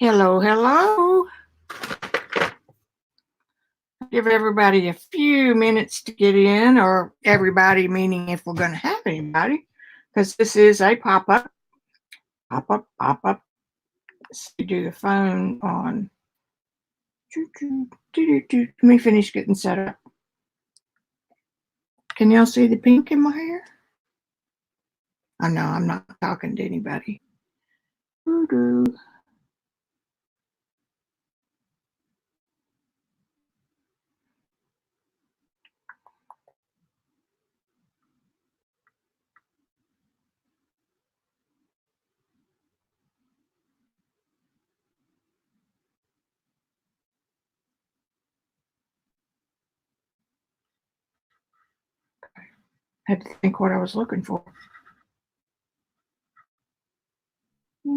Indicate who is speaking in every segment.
Speaker 1: Hello, hello. Give everybody a few minutes to get in, or everybody meaning if we're going to have anybody, because this is a pop-up. Pop-up. Let's do the phone on. Let me finish getting set up. Can y'all see the pink in my hair? Oh, no, I'm not talking to anybody. I had to think what I was looking for. I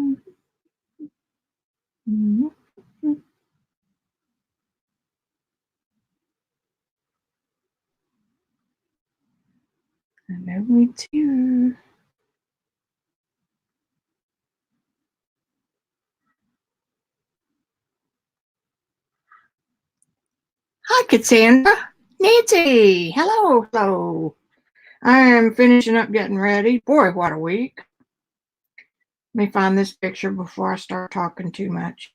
Speaker 1: know me too. Hi, Cassandra. Nancy. Hello. I am finishing up getting ready. Boy, what a week. Let me find this picture before I start talking too much.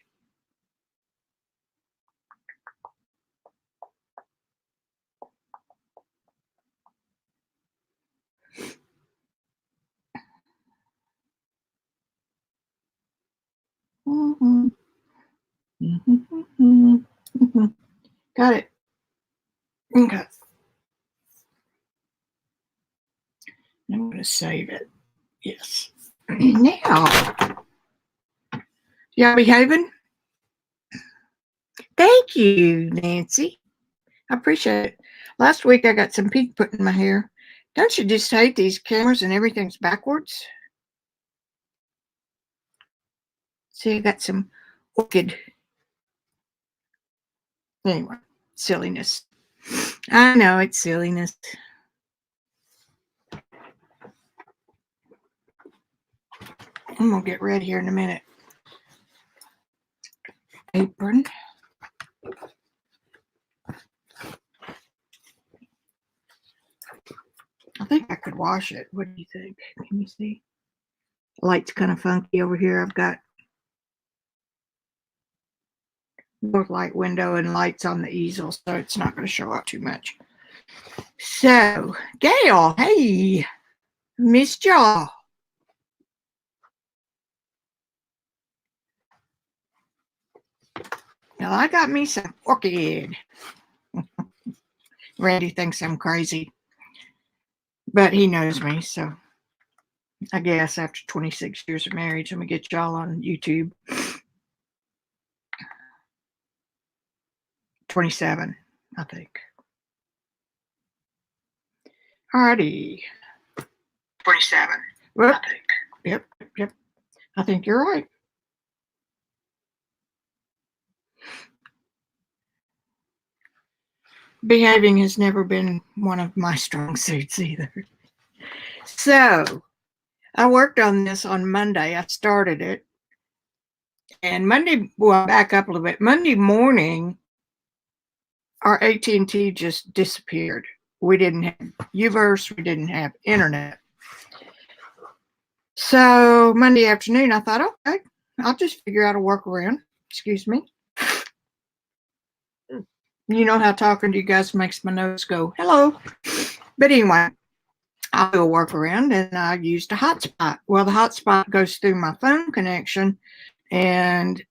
Speaker 1: Got it. Okay. I'm going to save it. Yes. Now, y'all behaving? Thank you, Nancy. I appreciate it. Last week I got some pink put in my hair. Don't you just hate these cameras and everything's backwards? See, I got some orchid. Anyway, silliness. I know it's silliness. I'm going to get red here in a minute. Apron. I think I could wash it. What do you think? Can you see? The light's kind of funky over here. I've got both light window and lights on the easel, so it's not going to show up too much. So, Gail, hey, missed y'all. Well, I got me some orchid. Randy thinks I'm crazy, but he knows me, so I guess after 26 years of marriage, I'm going to get y'all on YouTube. 27, I think. Alrighty. 27, well, I think. Yep. I think you're right. Behaving has never been one of my strong suits either. So, I worked on this on Monday. I started it. And Monday, well, back up a little bit. Monday morning, our AT&T just disappeared. We didn't have Uverse. We didn't have internet. So Monday afternoon, I thought, okay, I'll just figure out a workaround. Excuse me. You know how talking to you guys makes my nose go, hello. But anyway, I'll do a workaround, and I used a hotspot. Well, the hotspot goes through my phone connection, and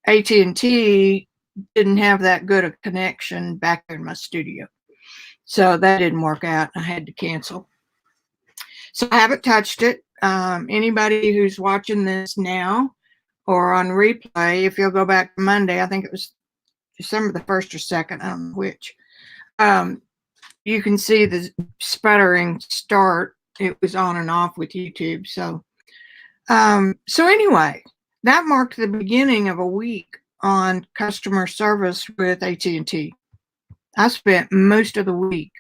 Speaker 1: AT&T didn't have that good a connection back in my studio. So that didn't work out. I had to cancel. So I haven't touched it. Anybody who's watching this now or on replay, if you'll go back to Monday, I think it was December the 1st or 2nd, I don't know which, you can see the sputtering start. It was on and off with YouTube. So anyway, that marked the beginning of a week on customer service with AT&T. I spent most of the week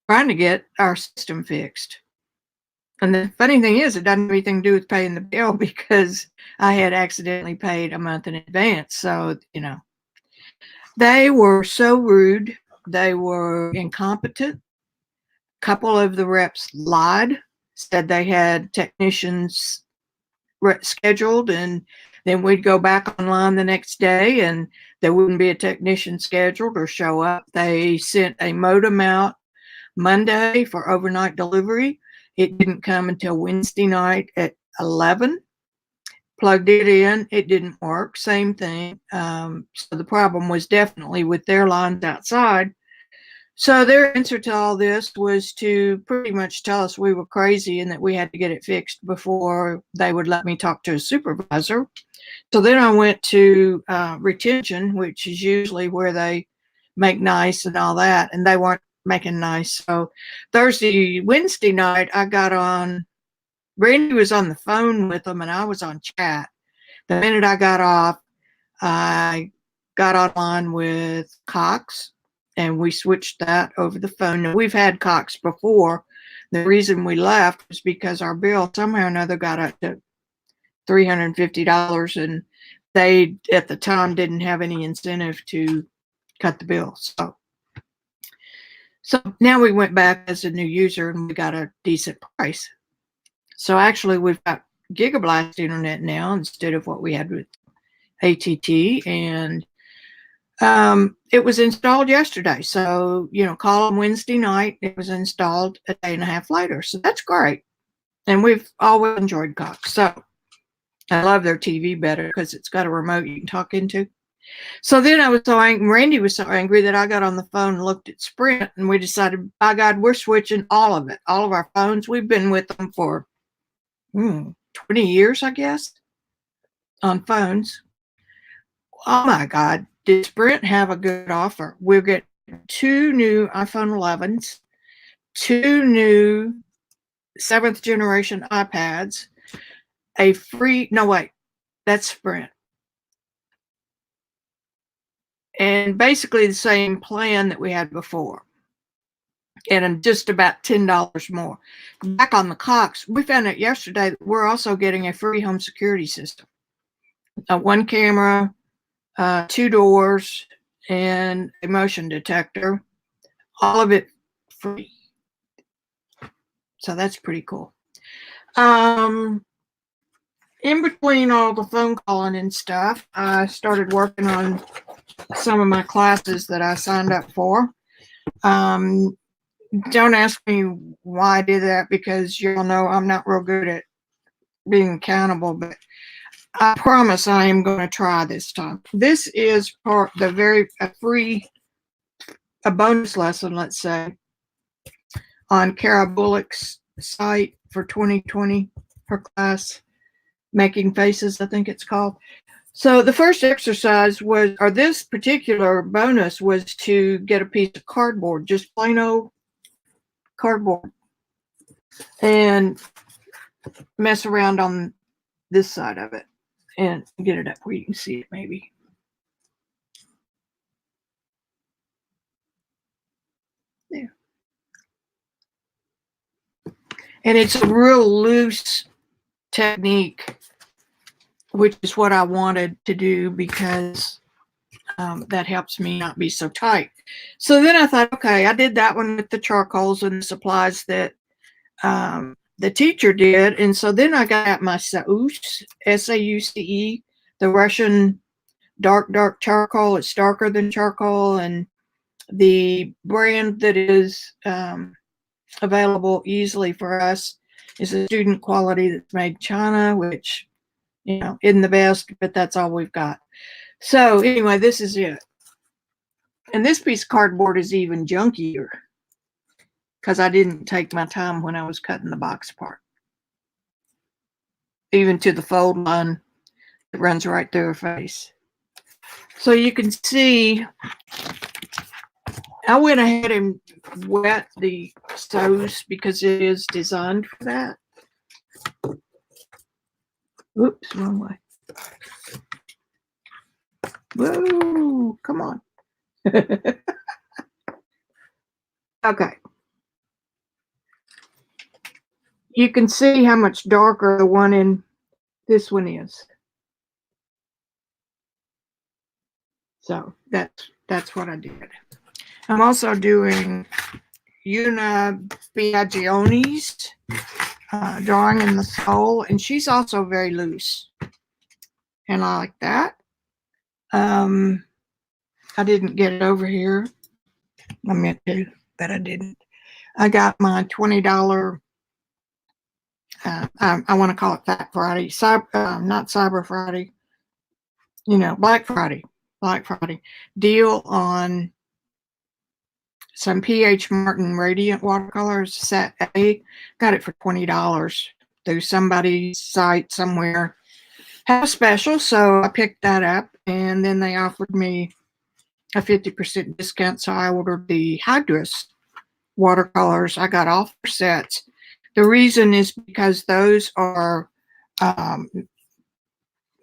Speaker 1: trying to get our system fixed. And the funny thing is, it doesn't have anything to do with paying the bill because I had accidentally paid a month in advance. So, they were so rude. They were incompetent. A couple of the reps lied, said they had technicians scheduled, and then we'd go back online the next day and there wouldn't be a technician scheduled or show up. They sent a modem out Monday for overnight delivery. It didn't come until Wednesday night at 11. Plugged it in, it didn't work. Same thing. So the problem was definitely with their lines outside. So their answer to all this was to pretty much tell us we were crazy and that we had to get it fixed before they would let me talk to a supervisor. So then I went to retention, which is usually where they make nice and all that, and they weren't making nice. So Wednesday night, I got on. Randy was on the phone with them, and I was on chat. The minute I got off, I got online with Cox, and we switched that over the phone. Now, we've had Cox before. The reason we left was because our bill somehow or another got up to $350, and they at the time didn't have any incentive to cut the bill. So now we went back as a new user and we got a decent price. So actually we've got Gigablast internet now instead of what we had with AT&T, and it was installed yesterday. So, call them Wednesday night. It was installed a day and a half later. So that's great. And we've always enjoyed Cox. So I love their TV better because it's got a remote you can talk into. So then I was so angry. Randy was so angry that I got on the phone and looked at Sprint, and we decided, by God, we're switching all of it. All of our phones. We've been with them for 20 years, I guess, on phones. Oh my God, did Sprint have a good offer? We'll get 2 new iPhone 11s, 2 new 7th generation iPads, that's Sprint. And basically the same plan that we had before. And just about $10 more. Back on the Cox, we found out yesterday that we're also getting a free home security system. 1 camera, 2 doors, and a motion detector. All of it free. So that's pretty cool. In between all the phone calling and stuff, I started working on some of my classes that I signed up for. Don't ask me why I did that, because y'all know I'm not real good at being accountable, but I promise I am going to try this time. This is a bonus lesson, let's say, on Kara Bullock's site for 2020, her class, Making Faces, I think it's called. So the first exercise this particular bonus was to get a piece of cardboard, just plain old cardboard, and mess around on this side of it and get it up where you can see it maybe. There. And it's a real loose technique, which is what I wanted to do because that helps me not be so tight. So then I thought, okay, I did that one with the charcoals and the supplies that the teacher did. And so then I got my Sauce, S-A-U-C-E, the Russian dark charcoal. It's darker than charcoal, and the brand that is available easily for us is a student quality that's made in China, which, isn't the best, but that's all we've got. So anyway, this is it. And this piece of cardboard is even junkier because I didn't take my time when I was cutting the box apart. Even to the fold line that runs right through her face. So you can see I went ahead and wet the Sauce because it is designed for that. Oops, wrong way. Whoa, come on. Okay. you can see how much darker the one in this one is. So that's what I did. I'm also doing Una Biagione's drawing in the soul, and she's also very loose, and I like that. I didn't get it over here. I meant to, but I didn't. I got my $20. I want to call it Fat Friday, not Cyber Friday. Black Friday deal on some PH Martin Radiant watercolors, set A. Got it for $20 through somebody's site somewhere. Had a special, so I picked that up, and then they offered me a 50% discount, so I ordered the Hydrus watercolors. I got all 4 sets. The reason is because those are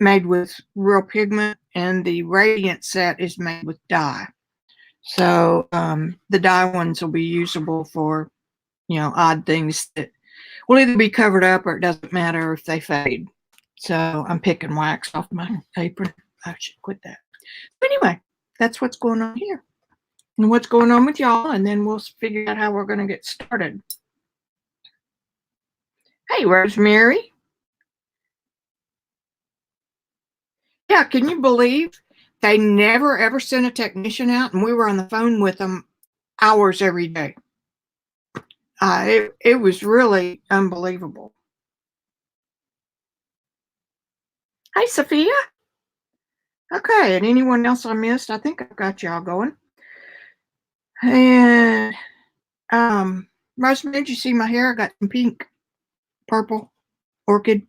Speaker 1: made with real pigment, and the Radiant set is made with dye. So the dye ones will be usable for, odd things that will either be covered up or it doesn't matter if they fade. So I'm picking wax off my apron. I should quit that. But anyway, that's what's going on here and what's going on with y'all, and then we'll figure out how we're going to get started. Hey, Rosemary. Yeah, can you believe they never ever sent a technician out, and we were on the phone with them hours every day. It was really unbelievable. Hi, Sophia. Okay, and anyone else I missed? I think I've got y'all going. And Rosemary, did you see my hair? I got some pink, purple, orchid.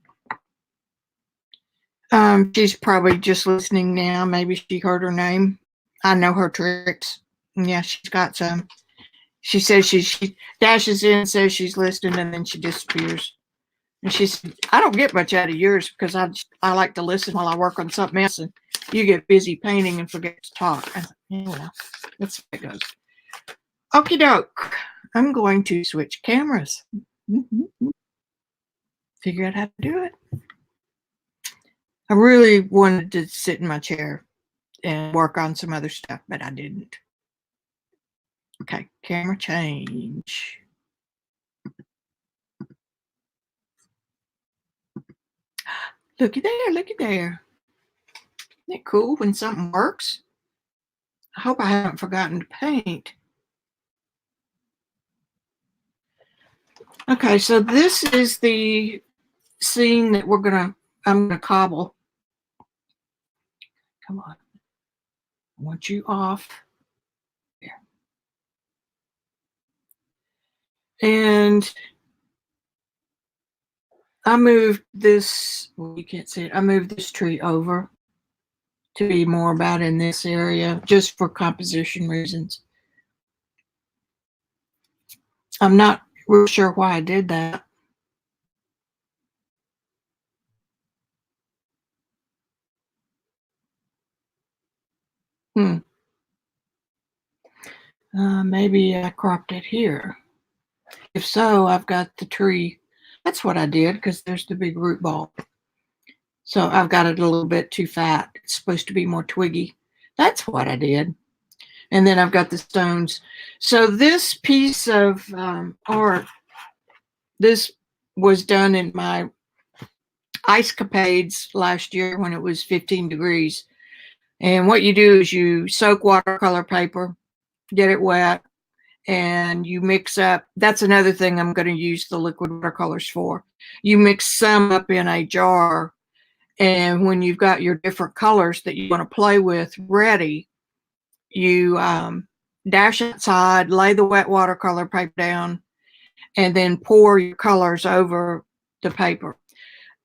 Speaker 1: She's probably just listening now. Maybe she heard her name. I know her tricks. Yeah, she's got some. She says she dashes in, says she's listening, and then she disappears. And she said, I don't get much out of yours because I like to listen while I work on something else, and you get busy painting and forget to talk. I thought, that's how it goes. Okie doke. I'm going to switch cameras. Figure out how to do it. I really wanted to sit in my chair and work on some other stuff, but I didn't. Okay, camera change. Looky there, looky there. Isn't it cool when something works? I hope I haven't forgotten to paint. Okay, so this is the scene that I'm gonna cobble. Come on. I want you off. There. And I moved this, well, you can't see it. I moved this tree over to be more about in this area, just for composition reasons. I'm not real sure why I did that. Maybe I cropped it here. If so, I've got the tree. That's what I did, because there's the big root ball. So I've got it a little bit too fat. It's supposed to be more twiggy. That's what I did. And then I've got the stones. So this piece of art, this was done in my ice capades last year when it was 15 degrees. And what you do is you soak watercolor paper, get it wet, and you mix up. That's another thing I'm going to use the liquid watercolors for. You mix some up in a jar, and when you've got your different colors that you want to play with ready, you dash outside, lay the wet watercolor paper down, and then pour your colors over the paper.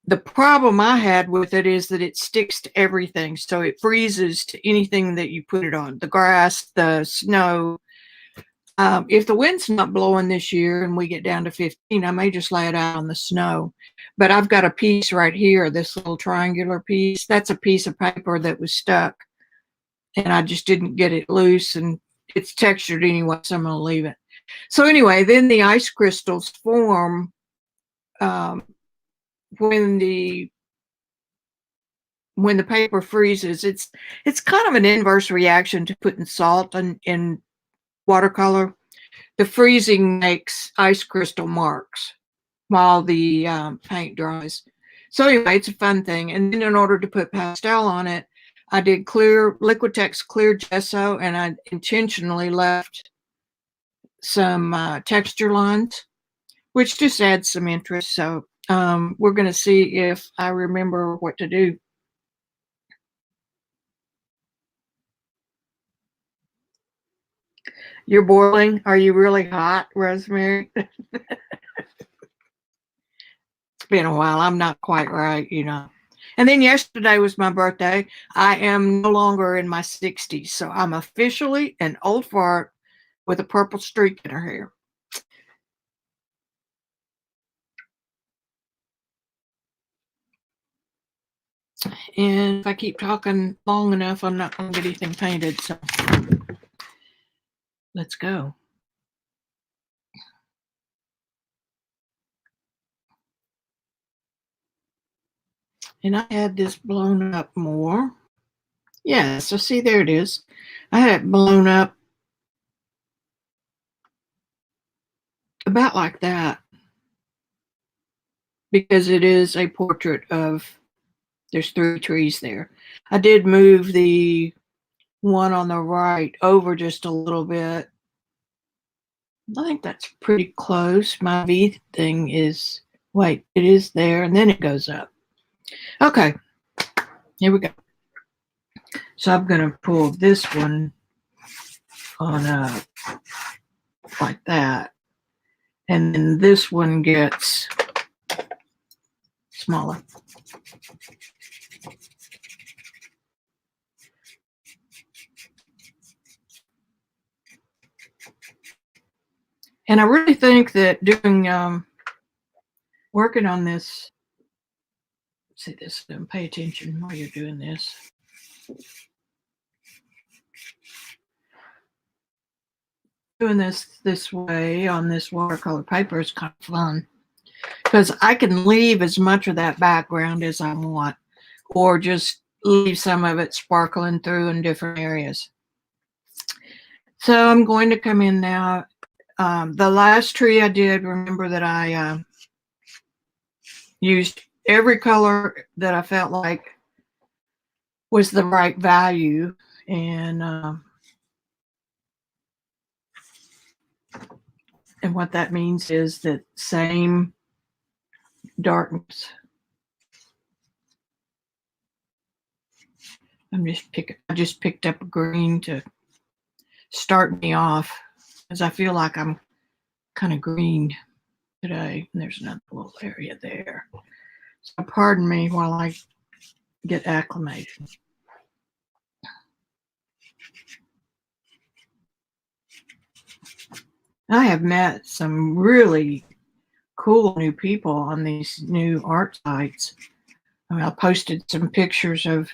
Speaker 1: The problem I had with it is that it sticks to everything, so it freezes to anything that you put it on. The grass, the snow. If the wind's not blowing this year and we get down to 15, I may just lay it out on the snow. But I've got a piece right here, this little triangular piece. That's a piece of paper that was stuck, and I just didn't get it loose, and it's textured anyway, so I'm going to leave it. So anyway, then the ice crystals form when the paper freezes, it's kind of an inverse reaction to putting salt in watercolor. The freezing makes ice crystal marks while the paint dries. So anyway, it's a fun thing. And then in order to put pastel on it, I did Liquitex clear gesso, and I intentionally left some texture lines, which just adds some interest. So we're going to see if I remember what to do. You're boiling? Are you really hot, Rosemary? It's been a while. I'm not quite right, you know. And then yesterday was my birthday. I am no longer in my 60s, so I'm officially an old fart with a purple streak in her hair. And if I keep talking long enough, I'm not going to get anything painted. So let's go. And I had this blown up more. Yeah, so see, there it is. I had it blown up about like that because it is a portrait of, there's 3 trees there. I did move the one on the right over just a little bit. I think that's pretty close. My V thing is, wait, it is there, and then it goes up. Okay, here we go. So I'm going to pull this one on up like that, and then this one gets smaller. And I really think that doing working on this, see this, pay attention while you're doing this. Doing this way on this watercolor paper is kind of fun because I can leave as much of that background as I want, or just leave some of it sparkling through in different areas. So I'm going to come in now. The last tree I did, remember that I used every color that I felt like was the right value, and what that means is that same darkness. I just picked up a green to start me off because I feel like I'm kind of green today. And there's another little area there. So pardon me while I get acclimated. I have met some really cool new people on these new art sites. I posted some pictures of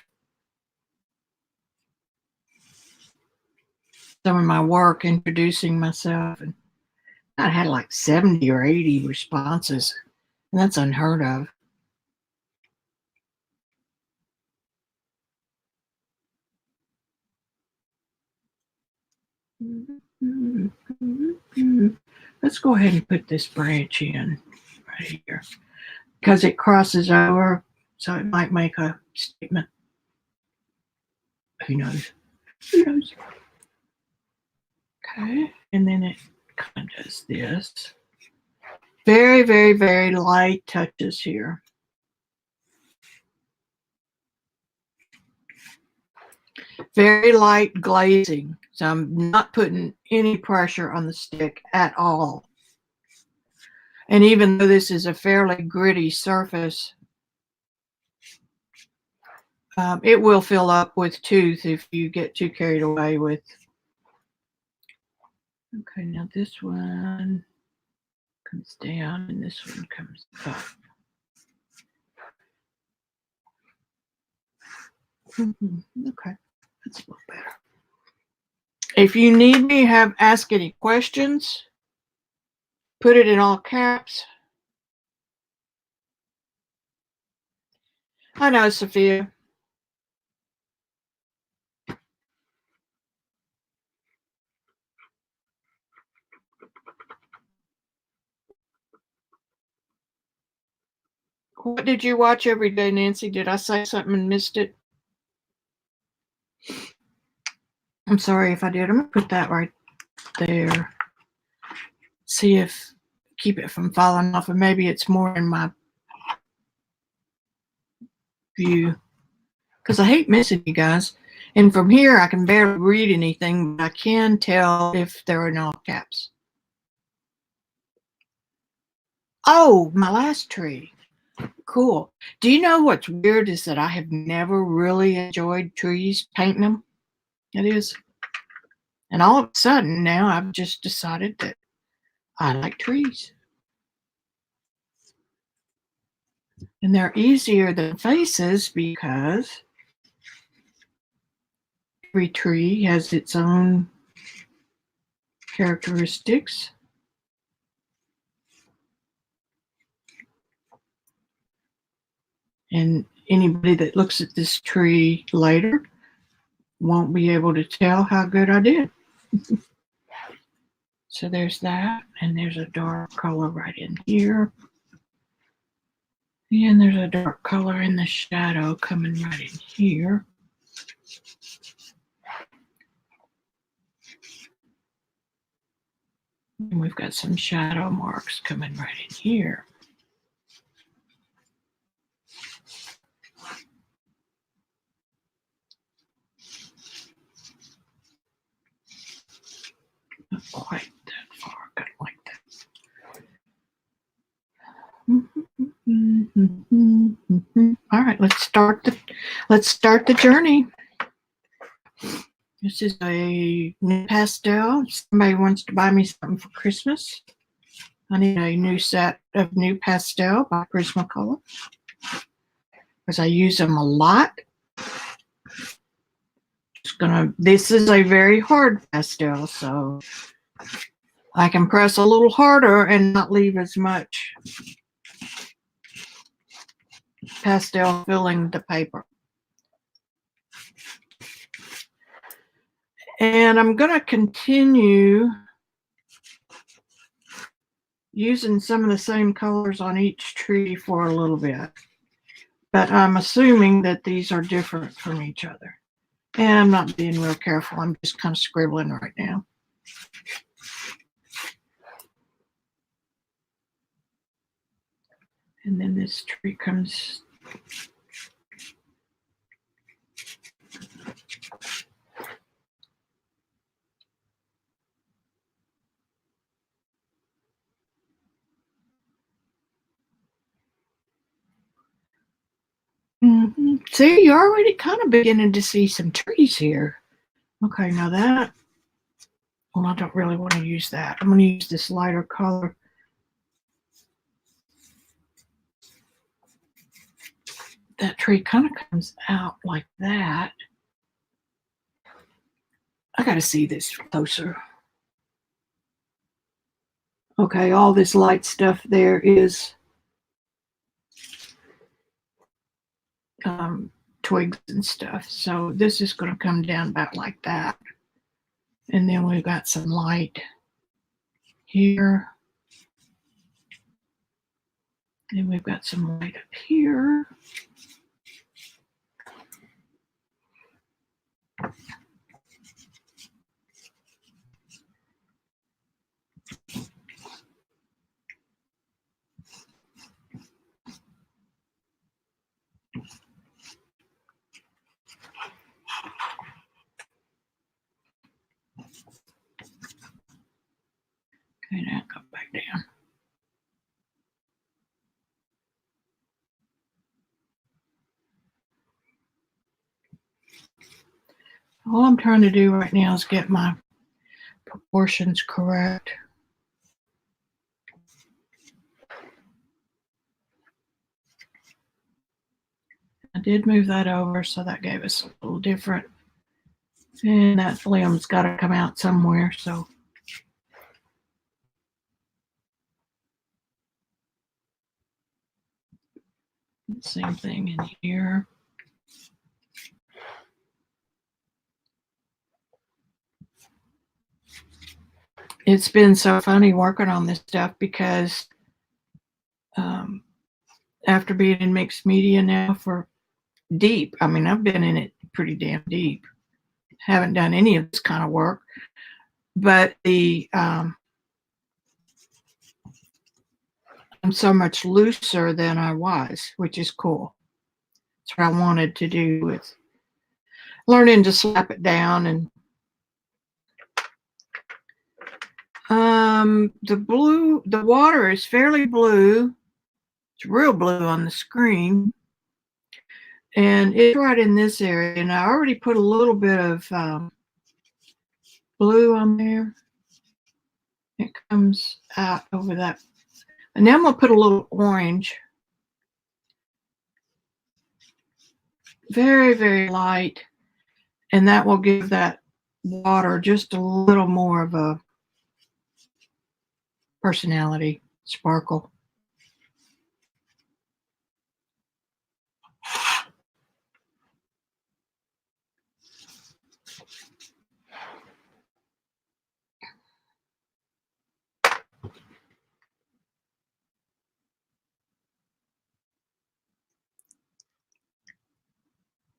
Speaker 1: some of my work, introducing myself, and I had like 70 or 80 responses, and that's unheard of. Let's go ahead and put this branch in right here because it crosses over, so it might make a statement. Who knows? Who knows? Okay, and then it kind of does this. Very, very, very light touches here. Very light glazing. So I'm not putting any pressure on the stick at all. And even though this is a fairly gritty surface, it will fill up with tooth if you get too carried away with. Okay, now this one comes down and this one comes up. Okay, that's a little better. If you need me, ask any questions. Put it in all caps. I know, Sophia. What did you watch every day, Nancy? Did I say something and missed it? I'm sorry if I did. I'm going to put that right there. See if, keep it from falling off, and maybe it's more in my view. Because I hate missing you guys. And from here, I can barely read anything, but I can tell if there are no caps. Oh, my last tree. Cool. Do you know what's weird is that I have never really enjoyed trees, painting them. It is. And all of a sudden now I've just decided that I like trees. And they're easier than faces because every tree has its own characteristics. And anybody that looks at this tree later won't be able to tell how good I did. So there's that, and there's a dark color right in here. And there's a dark color in the shadow coming right in here. And we've got some shadow marks coming right in here. Not quite that far, kind of like that. All right, let's start the journey. This is a new pastel. Somebody wants to buy me something for Christmas. I need a new set of new pastel by Prismacolor because I use them a lot. This is a very hard pastel, so I can press a little harder and not leave as much pastel filling the paper. And I'm going to continue using some of the same colors on each tree for a little bit. But I'm assuming that these are different from each other. And I'm not being real careful. I'm just kind of scribbling right now. And then this tree comes. See, you're already kind of beginning to see some trees here. Okay, now that, well, I don't really want to use that. I'm going to use this lighter color. That tree kind of comes out like that. I got to see this closer. Okay, all this light stuff there is twigs and stuff. So this is going to come down about like that. And then we've got some light here. And we've got some light up here. Okay, now go back down. All I'm trying to do right now is get my proportions correct. I did move that over, so that gave us a little different. And that limb's got to come out somewhere, so. Same thing in here. It's been so funny working on this stuff because after being in mixed media now for deep, I mean, I've been in it pretty damn deep. Haven't done any of this kind of work, but I'm so much looser than I was, which is cool. That's what I wanted to do with learning to slap it down. And the water is fairly blue. It's real blue on the screen. And it's right in this area. And I already put a little bit of blue on there. It comes out over that. And then I'm going to put a little orange. Very, very light. And that will give that water just a little more of a personality, sparkle.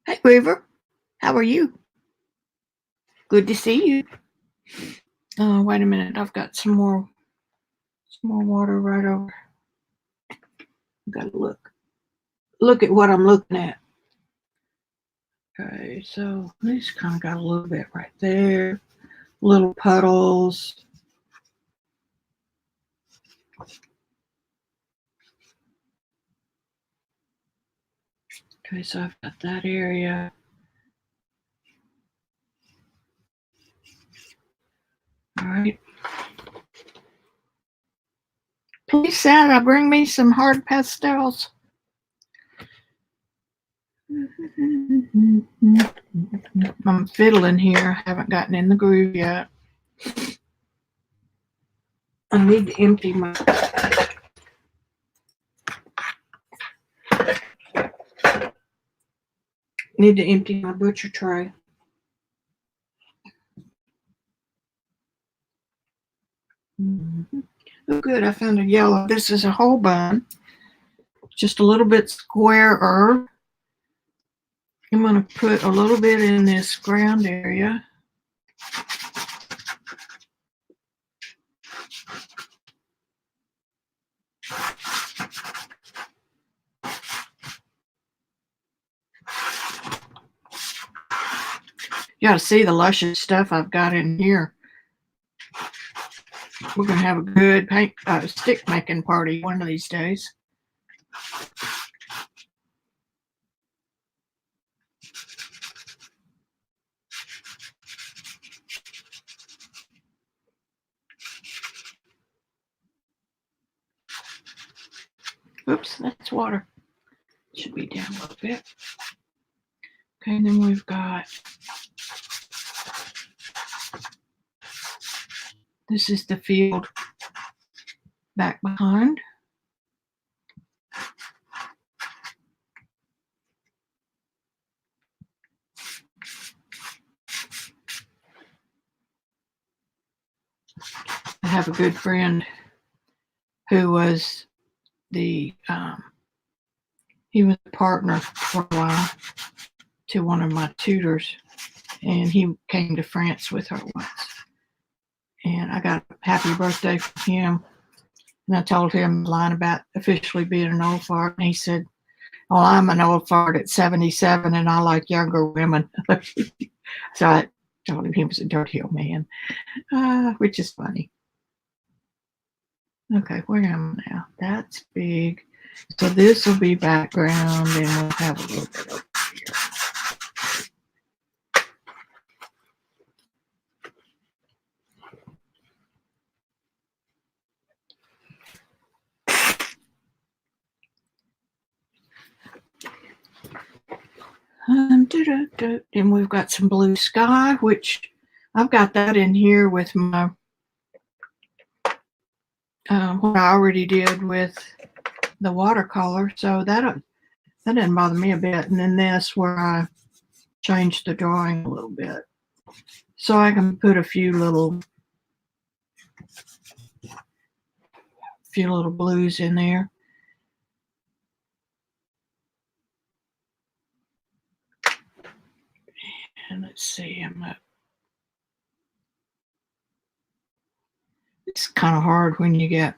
Speaker 1: Hey, Weaver, how are you? Good to see you. Wait a minute, I've got some more water right over. Got to look at what I'm looking at. Okay, so this kind of got a little bit right there, little puddles. Okay, so I've got that area. All right. Please, Sarah, bring me some hard pastels. I'm fiddling here. I haven't gotten in the groove yet. I need to empty my butcher tray. Oh, good. I found a yellow. This is a whole bun. Just a little bit squarer. I'm going to put a little bit in this ground area. You got to see the luscious stuff I've got in here. We're going to have a good stick making party one of these days. Oops, that's water. Should be down a little bit. Okay, and then we've got, this is the field back behind. I have a good friend who was he was a partner for a while to one of my tutors, and he came to France with her once. And I got a happy birthday from him, and I told him a line about officially being an old fart, and he said, "Well, I'm an old fart at 77, and I like younger women." So I told him he was a dirty old man, which is funny. Okay, where am I now? That's big. So this will be background, and we'll have a little bit over here. And we've got some blue sky, which I've got that in here with my what I already did with the watercolor. So That didn't bother me a bit. And then this where I changed the drawing a little bit. So I can put a few little blues in there. And let's see, it's kind of hard when you get,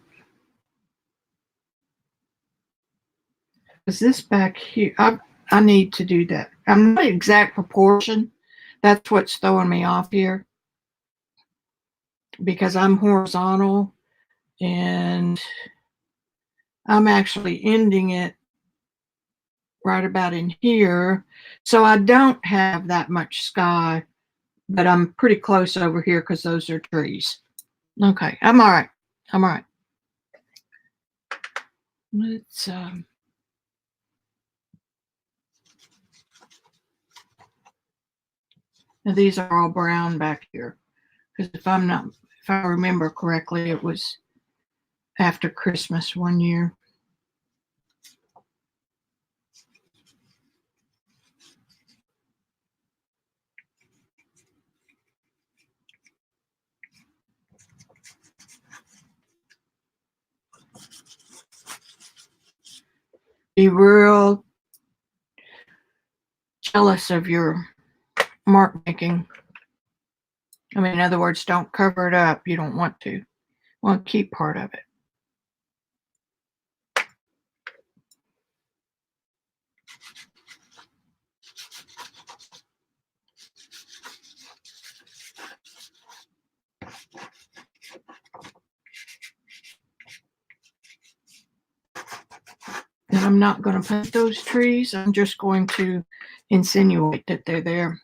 Speaker 1: because this back here, I need to do that. I'm not exact proportion. That's what's throwing me off here, because I'm horizontal and I'm actually ending it right about in here. So I don't have that much sky, but I'm pretty close over here because those are trees. Okay, I'm all right. I'm all right. Let's now these are all brown back here, because if I remember correctly, it was after Christmas one year. Be real jealous of your mark making. I mean, in other words, don't cover it up. You don't want to. You want to keep part of it. And I'm not going to paint those trees. I'm just going to insinuate that they're there.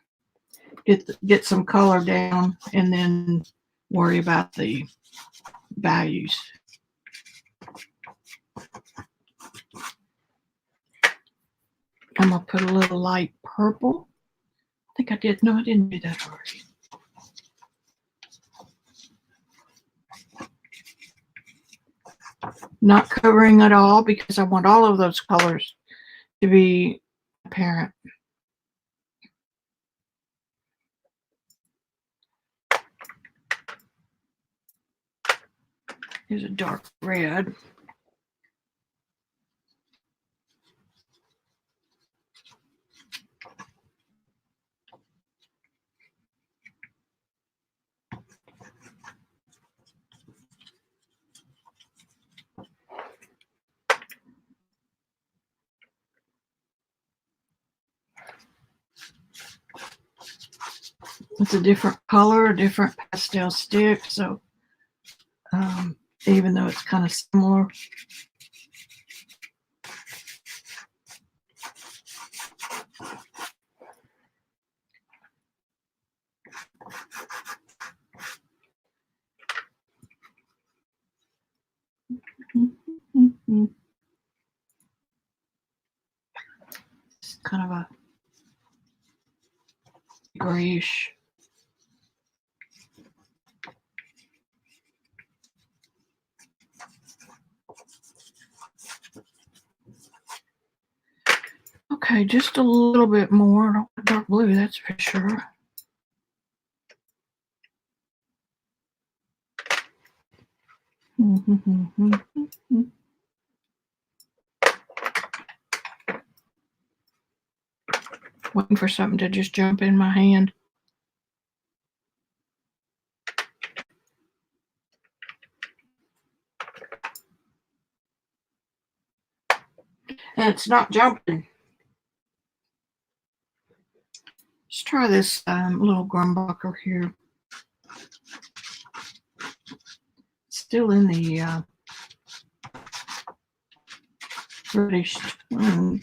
Speaker 1: Get some color down and then worry about the values. I'm going to put a little light purple. I think I did. No, I didn't do that already. Not covering at all because I want all of those colors to be apparent. Here's a dark red. It's a different color, a different pastel stick, so even though it's kind of similar. It's kind of a grayish. Okay, just a little bit more. I don't want dark blue, that's for sure. Waiting for something to just jump in my hand. And it's not jumping. Let's try this little grumbucker here. Still in the British tone.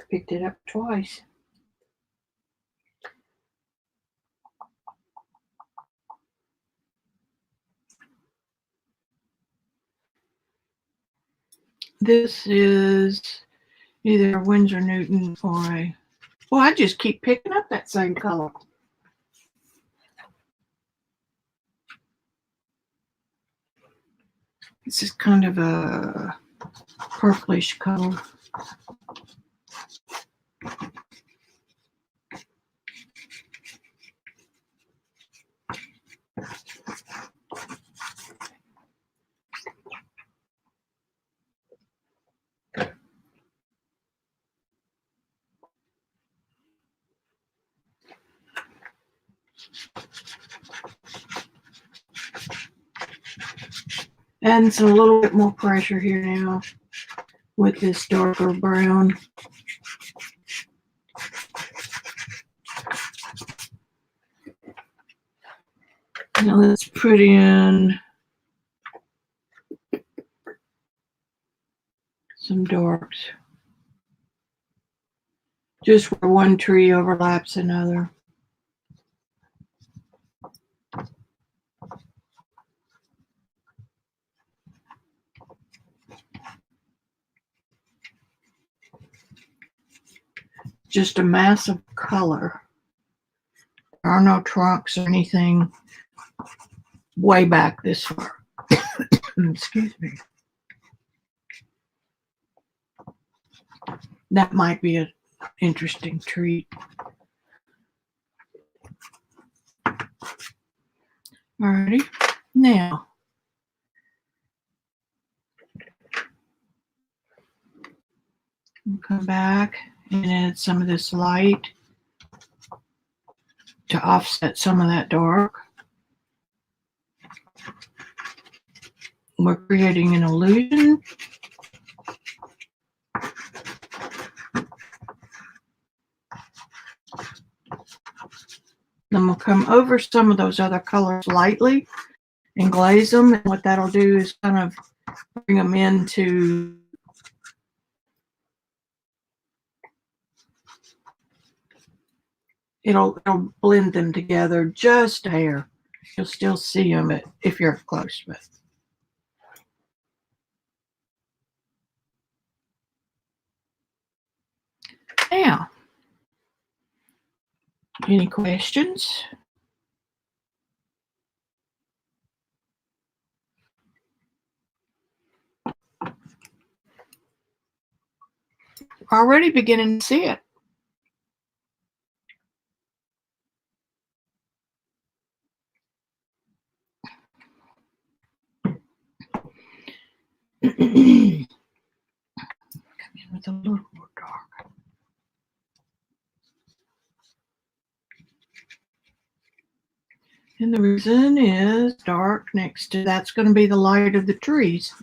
Speaker 1: Picked it up twice. This is either Winsor Newton or a... Well, I just keep picking up that same color. This is kind of a purplish color. Adding some a little bit more pressure here now with this darker brown. Now let's put in some darks. Just where one tree overlaps another. Just a mass of color. There are no trunks or anything way back this far. Excuse me. That might be an interesting treat. Alrighty, now we'll come back and add some of this light to offset some of that dark. We're creating an illusion. Then we'll come over some of those other colors lightly and glaze them. And what that'll do is kind of bring them into it'll blend them together just a hair. You'll still see them if you're close, but now, any questions? Already beginning to see it. Come in with a little more dark. And the reason is dark next to that's going to be the light of the trees.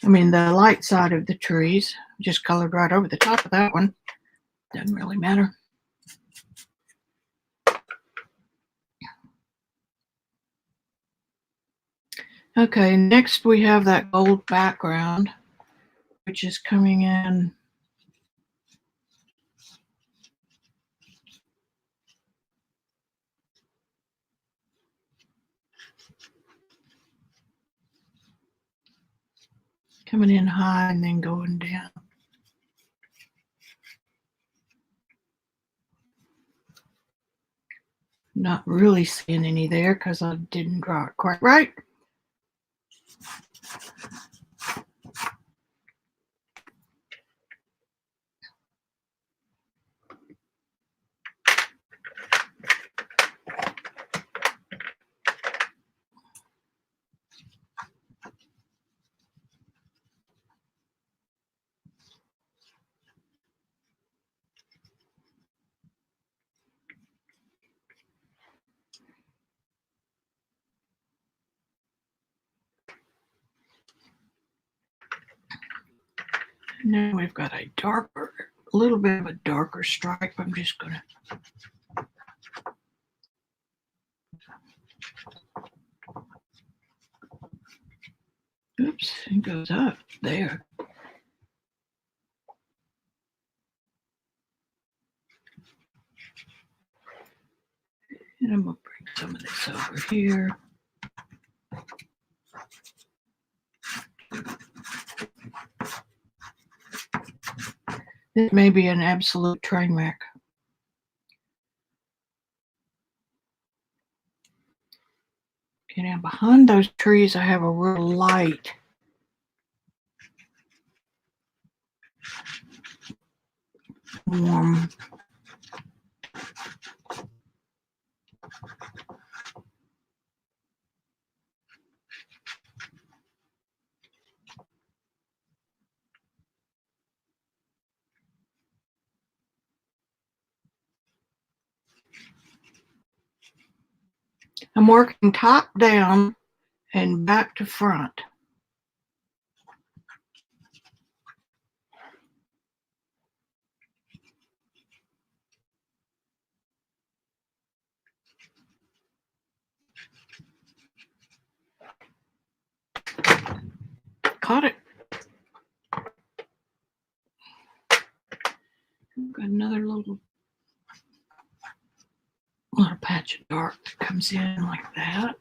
Speaker 1: I mean, the light side of the trees. Just colored right over the top of that one. Doesn't really matter. Okay, next we have that gold background, which is coming in high and then going down. Not really seeing any there because I didn't draw it quite right. Now we've got a little bit of a darker stripe. I'm just going to oops, it goes up there. And I'm going to bring some of this over here. This may be an absolute train wreck. Okay, now behind those trees, I have a real light. Warm. I'm working top down and back to front. Caught it. Got another little patch of dark that comes in like that.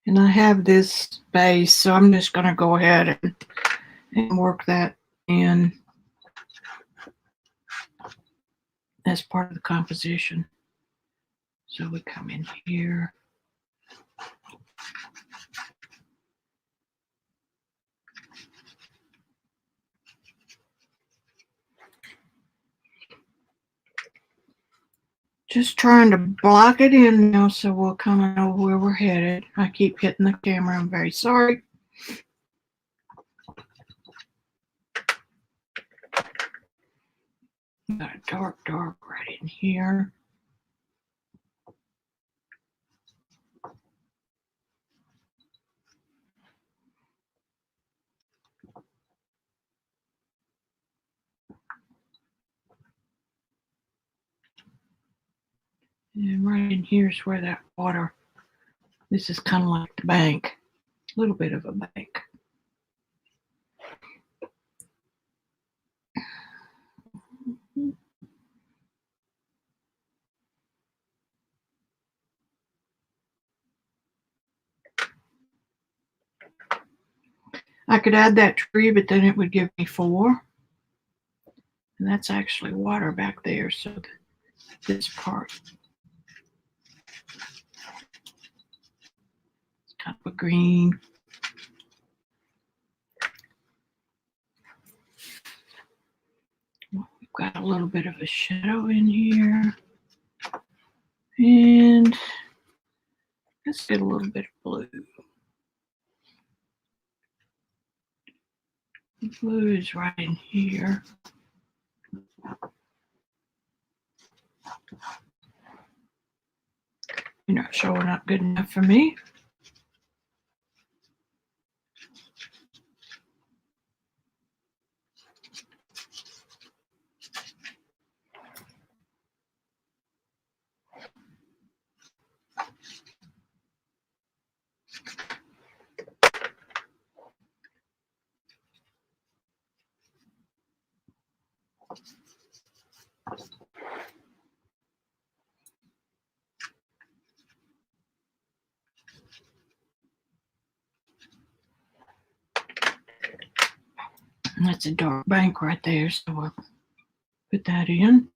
Speaker 1: And I have this base, so I'm just going to go ahead and work that in as part of the composition. So we come in here. Just trying to block it in now so we'll come know where we're headed. I keep hitting the camera. I'm very sorry. Got a dark right in here. And right in here is where that water, this is kind of like the bank, a little bit of a bank. I could add that tree, but then it would give me 4. And that's actually water back there, so this part is kind of a green. We've got a little bit of a shadow in here. And let's get a little bit of blue. The blue is right in here. You're not showing up good enough for me. And that's a dark bank right there, so we'll put that in.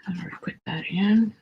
Speaker 1: I already put that in.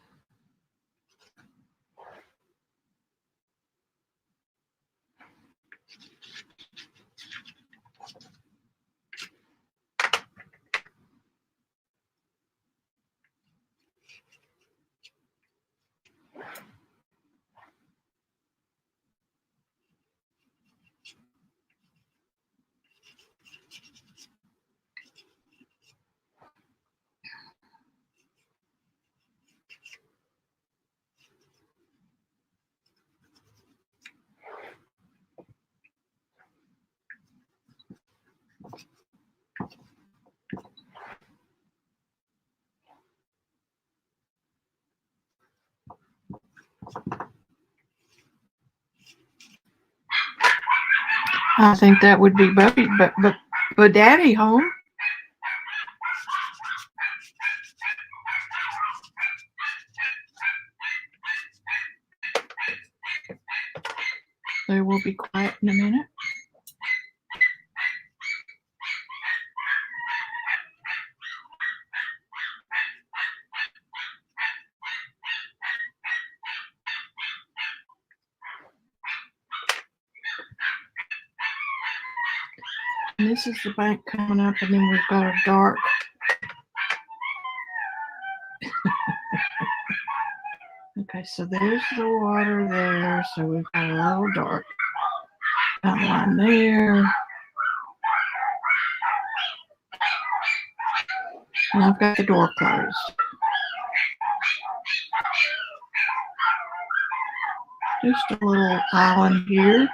Speaker 1: I think that would be but Daddy home. They will be quiet in a minute. And this is the bank coming up, and then we've got a dark. Okay, so there's the water there, so we've got a little dark outline there. And I've got the door closed. Just a little island here.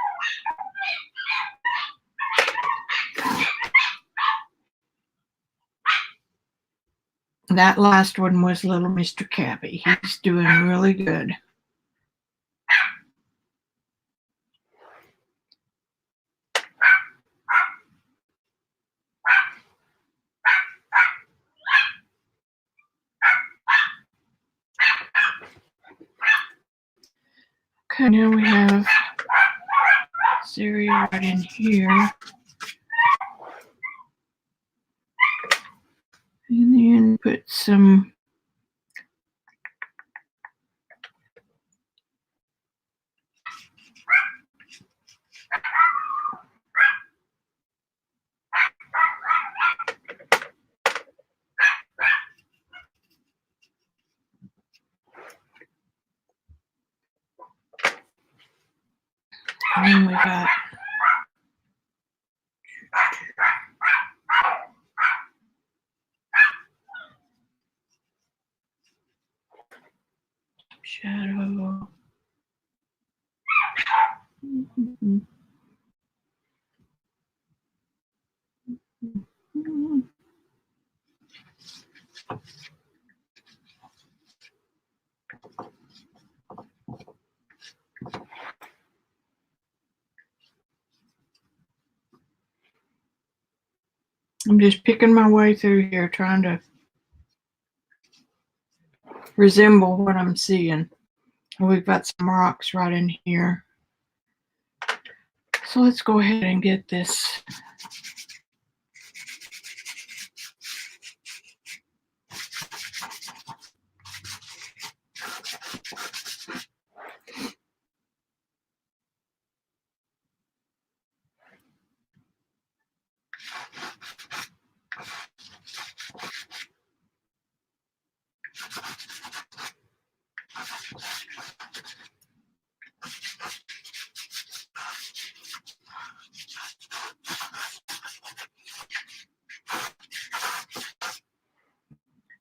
Speaker 1: That last one was little Mr. Cappy. He's doing really good. Okay, now we have Siri right in here. And then put some and then we got shadow. I'm just picking my way through here, trying to resemble what I'm seeing. We've got some rocks right in here. So let's go ahead and get this.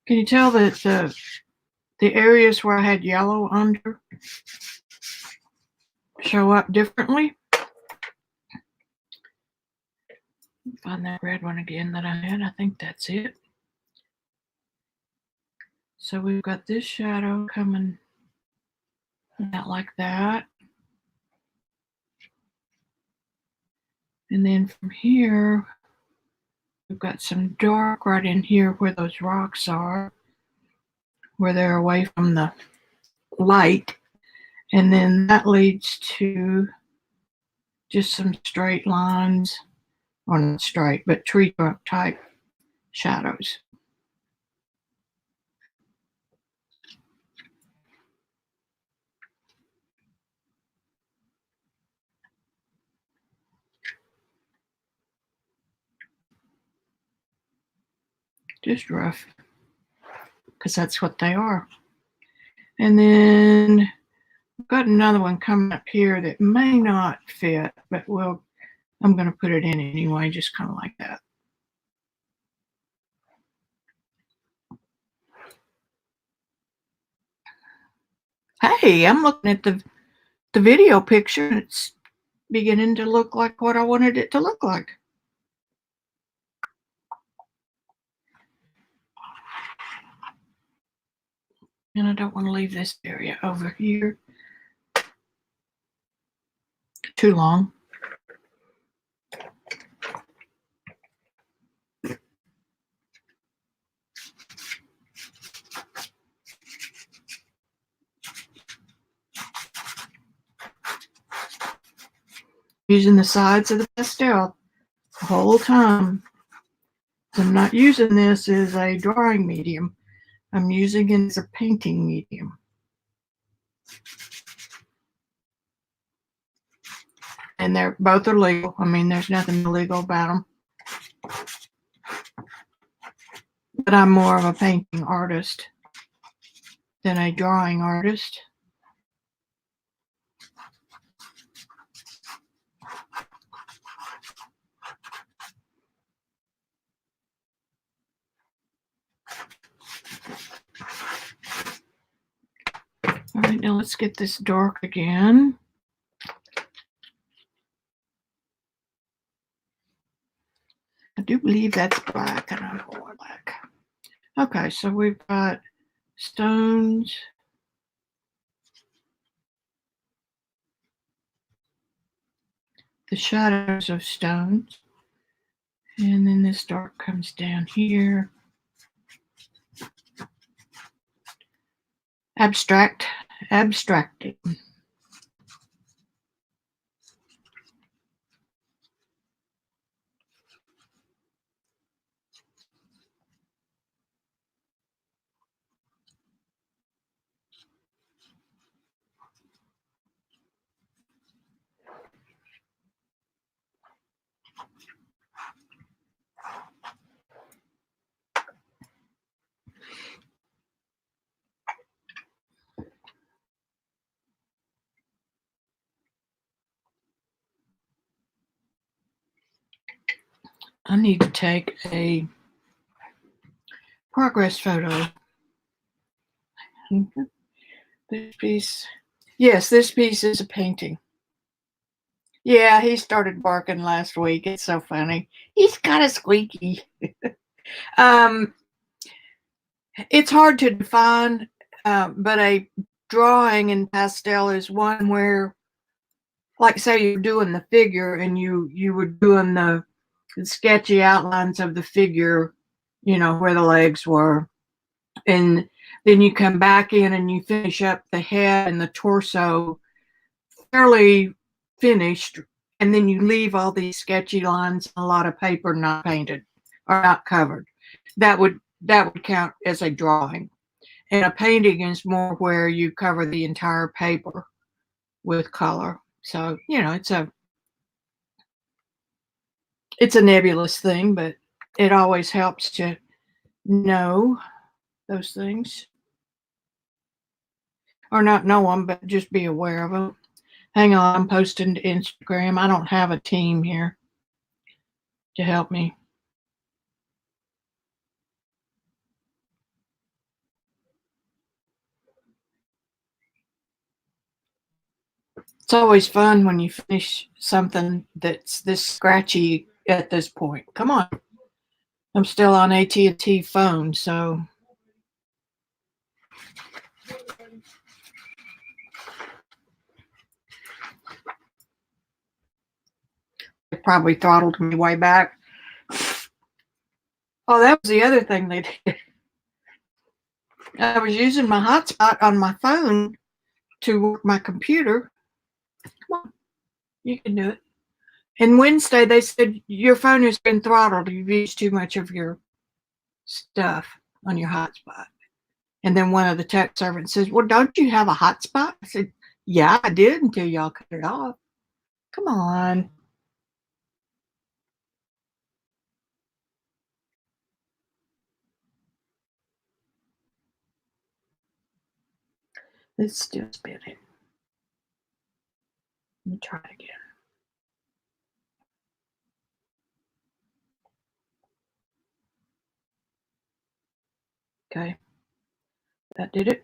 Speaker 1: Can you tell that the areas where I had yellow under show up differently? Find that red one again that I had. I think that's it. So we've got this shadow coming out like that. And then from here, we've got some dark right in here where those rocks are, where they're away from the light. And then that leads to just some straight lines, or not straight, but tree trunk type shadows. Just rough, because that's what they are. And then I've got another one coming up here that may not fit, but I'm going to put it in anyway, just kind of like that. Hey, I'm looking at the video picture, and it's beginning to look like what I wanted it to look like. And I don't want to leave this area over here. too long. Using the sides of the pastel the whole time. I'm not using this as a drawing medium. I'm using it as a painting medium. And they're both are legal. I mean, there's nothing illegal about them. But I'm more of a painting artist than a drawing artist. All right, now let's get this dark again. I do believe that's black. I don't know what black. Okay, so we've got stones. The shadows of stones. And then this dark comes down here. Abstracting. I need to take a progress photo. This piece. Yes, this piece is a painting. Yeah, he started barking last week. It's so funny. He's kind of squeaky. It's hard to define, but a drawing in pastel is one where, like, say you're doing the figure and you were doing the sketchy outlines of the figure, where the legs were, and then you come back in and you finish up the head and the torso fairly finished, and then you leave all these sketchy lines and a lot of paper not painted or not covered. That would count as a drawing. And a painting is more where you cover the entire paper with color. So, it's a nebulous thing, but it always helps to know those things. Or not know them, but just be aware of them. Hang on, I'm posting to Instagram. I don't have a team here to help me. It's always fun when you finish something that's this scratchy at this point. Come on. I'm still on AT&T phone, so it probably throttled me way back. Oh, that was the other thing they did. I was using my hotspot on my phone to work my computer. Come on, you can do it. And Wednesday, they said, your phone has been throttled. You've used too much of your stuff on your hotspot. And then one of the tech servants says, well, don't you have a hotspot? I said, yeah, I did until y'all cut it off. Come on. It's still spinning. Let me try it again. Okay. That did it.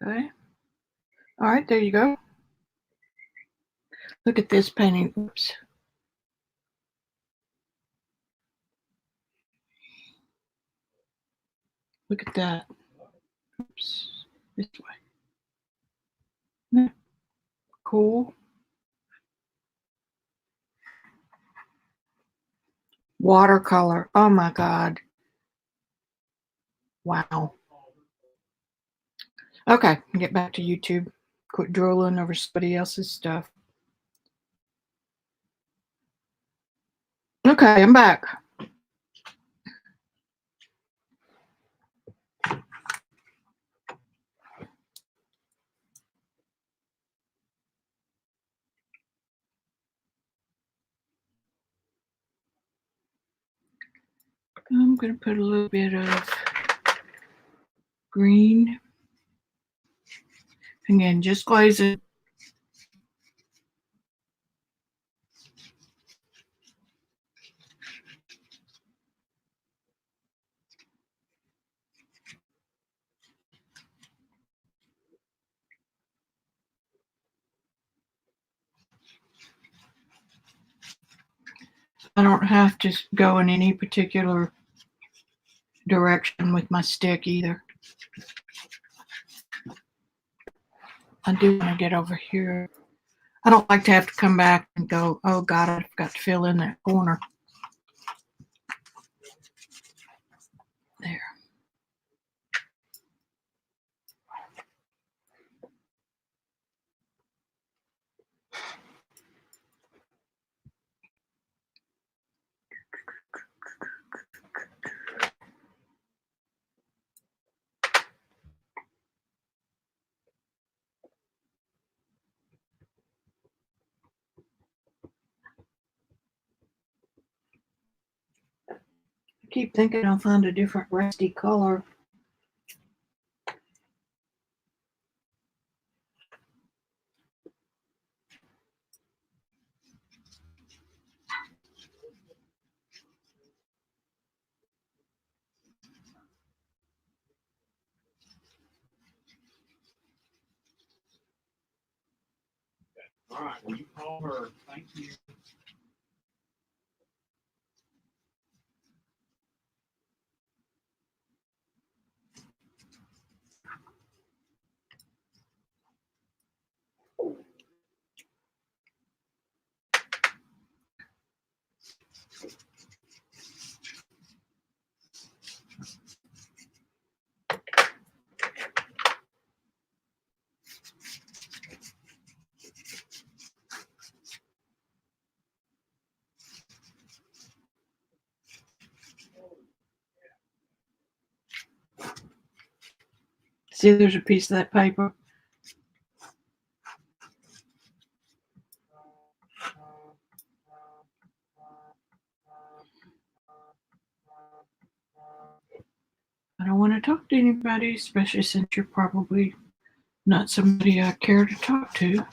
Speaker 1: Okay. All right, there you go. Look at this painting. Oops. Look at that. Oops. This way. Yeah. Cool. Watercolor. Oh my God. Wow. Okay, get back to YouTube. Quit drooling over somebody else's stuff. Okay, I'm back. I'm going to put a little bit of green. Again, just glaze it. I don't have to go in any particular direction with my stick either. I do want to get over here. I don't like to have to come back and go, oh God, I forgot to fill in that corner. There. I keep thinking I'll find a different rusty color.
Speaker 2: All right, will you call her? Thank you.
Speaker 1: See, there's a piece of that paper. I don't want to talk to anybody, especially since you're probably not somebody I care to talk to.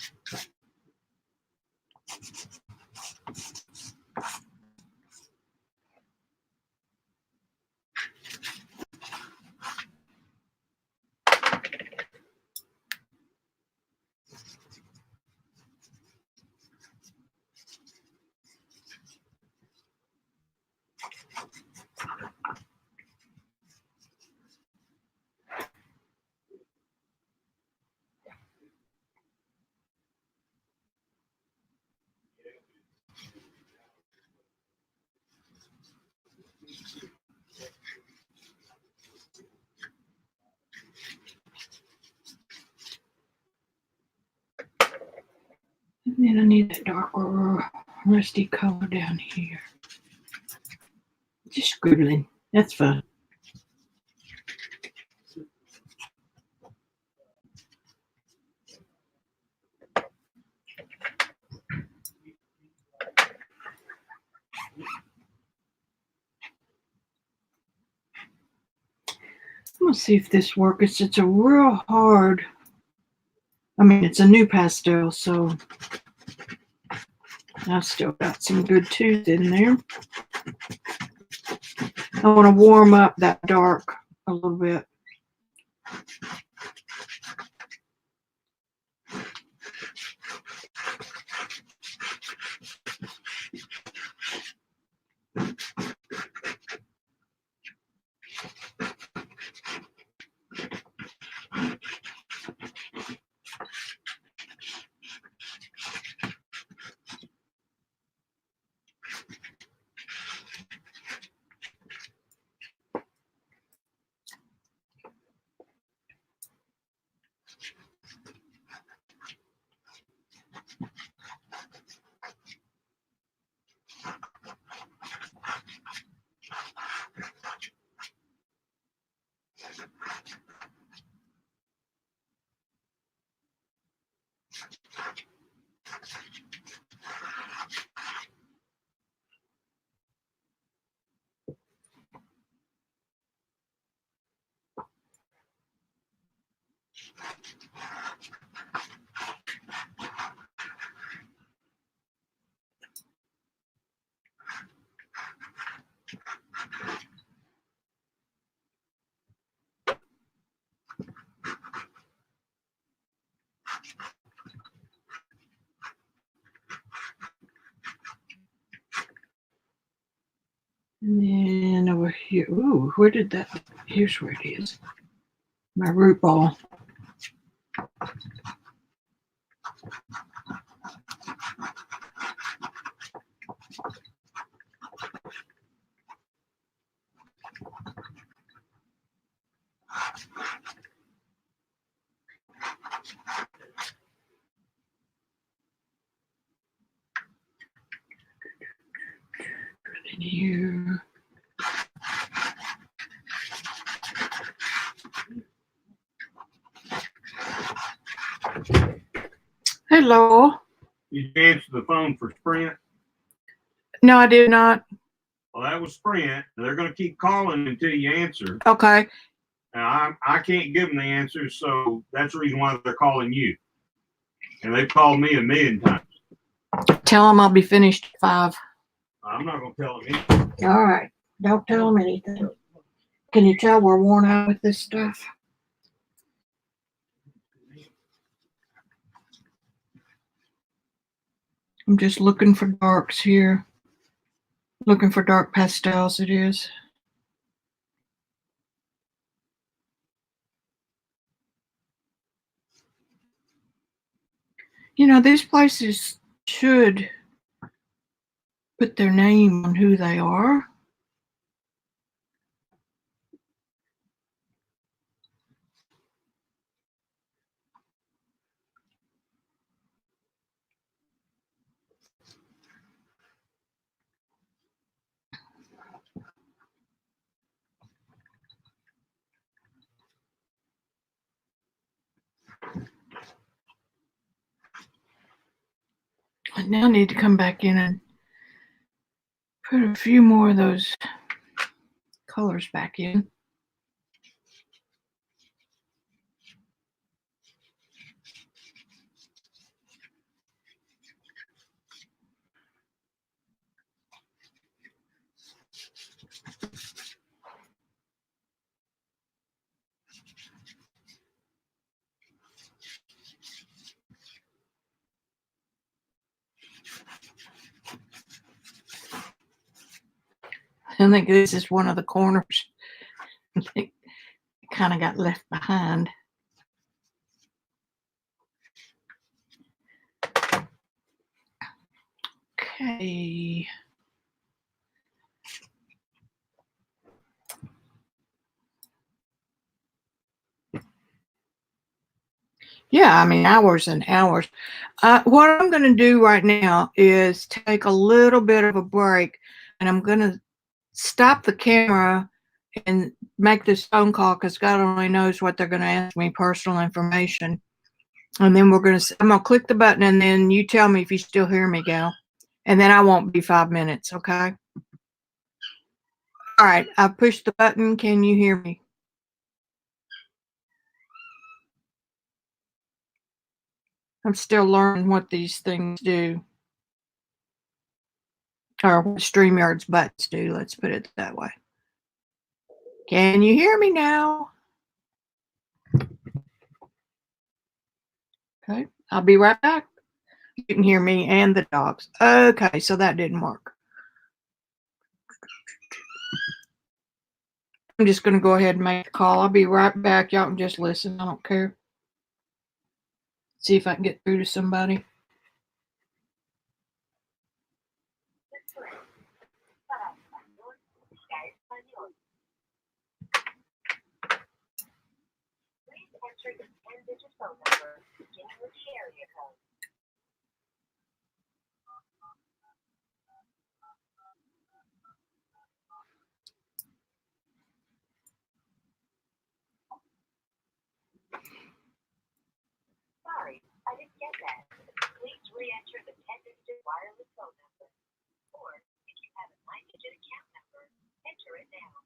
Speaker 1: And then I need that darker rusty color down here. Just scribbling. That's fun. I'm gonna see if this works. It's a real hard. I mean, it's a new pastel, so I've still got some good tooth in there. I want to warm up that dark a little bit. And then over here, ooh, where did that, here's where it is. My root ball. In here. Hello.
Speaker 2: Did you answer the phone for Sprint?
Speaker 1: No, I did not.
Speaker 2: Well, that was Sprint. They're going to keep calling until you answer.
Speaker 1: Okay.
Speaker 2: Now, I can't give them the answers, so that's the reason why they're calling you. And they've called me a million times.
Speaker 1: Tell them I'll be finished at 5.
Speaker 2: I'm not going to tell them anything.
Speaker 1: All right. Don't tell them anything. Can you tell we're worn out with this stuff? I'm just looking for darks here. Looking for dark pastels, it is. You know, these places should put their name on who they are. I now need to come back in and put a few more of those colors back in. I think this is one of the corners. I think it kind of got left behind. Okay. Yeah, I mean, hours and hours. What I'm going to do right now is take a little bit of a break, and I'm going to stop the camera and make this phone call because God only knows what they're going to ask me, personal information. And then I'm going to click the button, and then you tell me if you still hear me, gal. And then I won't be 5 minutes, okay? All right, I pushed the button. Can you hear me? I'm still learning what these things do. Or what StreamYard's buttons do, let's put it that way. Can you hear me now? Okay, I'll be right back. You can hear me and the dogs. Okay, so that didn't work. I'm just going to go ahead and make the call. I'll be right back. Y'all can just listen. I don't care. See if I can get through to somebody. Enter the 10-digit phone number beginning with the area code. Sorry, I didn't get that. Please re-enter the 10-digit wireless phone number. Or, if you have a 9-digit account number, enter it now.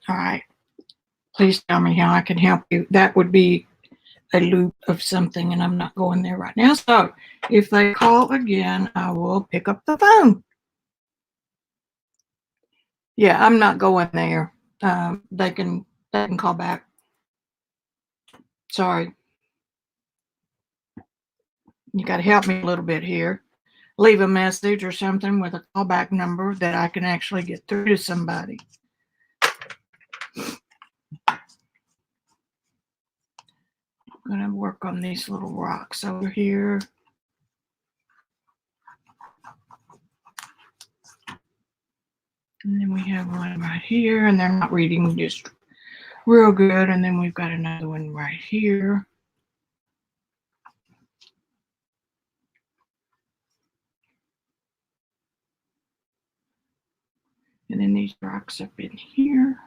Speaker 1: All right. please tell me how I can help you. That would be a loop of something, and I'm not going there right now. So if they call again, I will pick up the phone. Yeah, I'm not going there. They can call back. Sorry. You got to help me a little bit here. Leave a message or something with a callback number that I can actually get through to somebody. I'm going to work on these little rocks over here. And then we have one right here, and they're not reading just real good. And then we've got another one right here. And then these rocks up in here.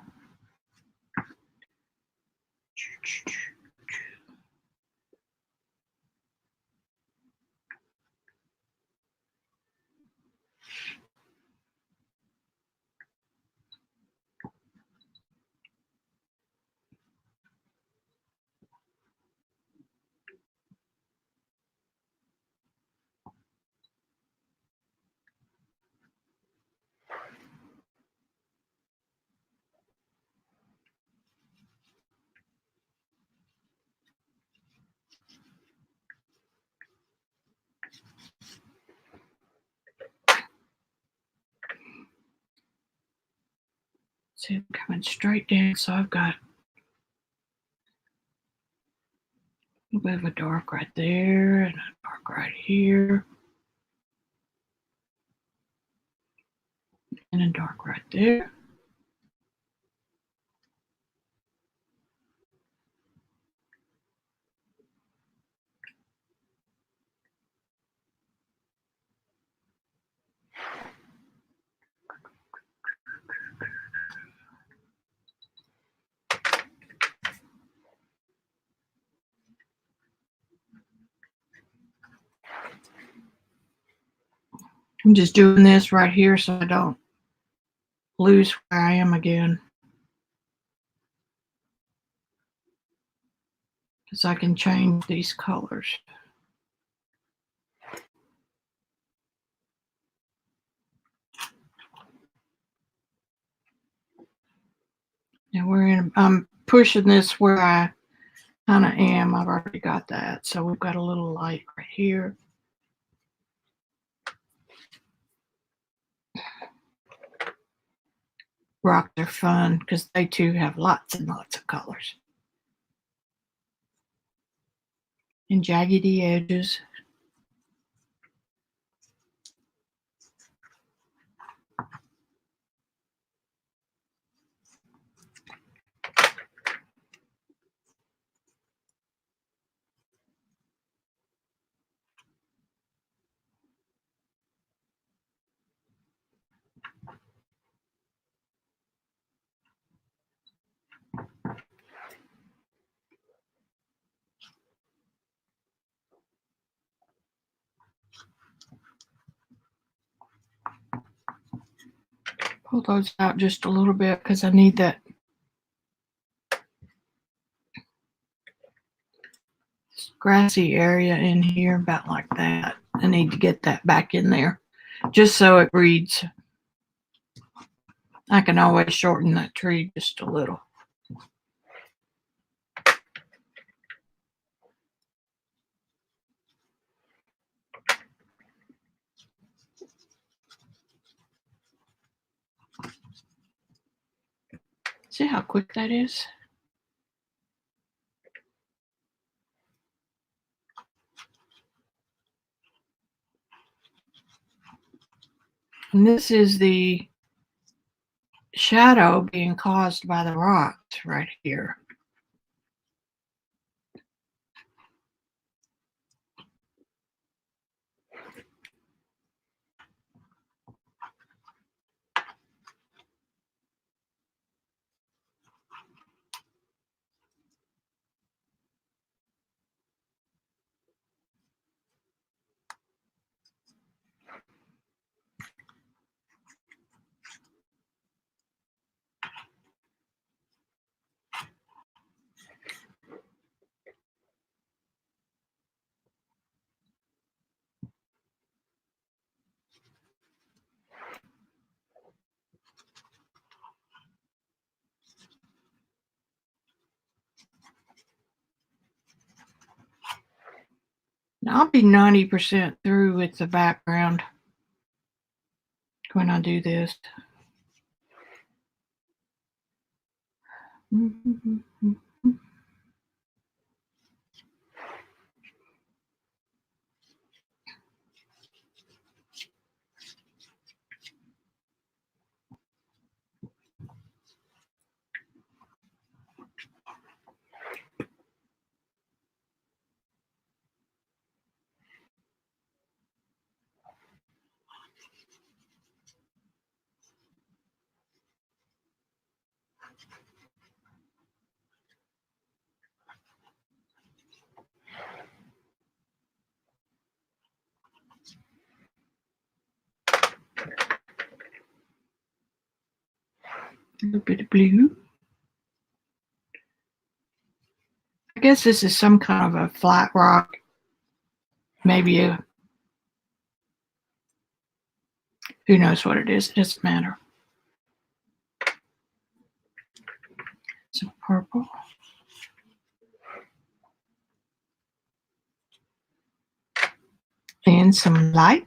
Speaker 1: See, I'm coming straight down, so I've got a little bit of a dark right there and a dark right here. And a dark right there. I'm just doing this right here so I don't lose where I am again. Because I can change these colors. Now I'm pushing this where I kind of am. I've already got that. So we've got a little light right here. Rocks are fun because they too have lots and lots of colors. And jaggedy edges. Pull those out just a little bit because I need that grassy area in here, about like that. I need to get that back in there just so it reads. I can always shorten that tree just a little. See how quick that is? And this is the shadow being caused by the rocks right here. Now, I'll be 90% through with the background when I do this. A little bit of blue. I guess this is some kind of a flat rock. Maybe a, who knows what it is. It doesn't matter. Some purple. And some light.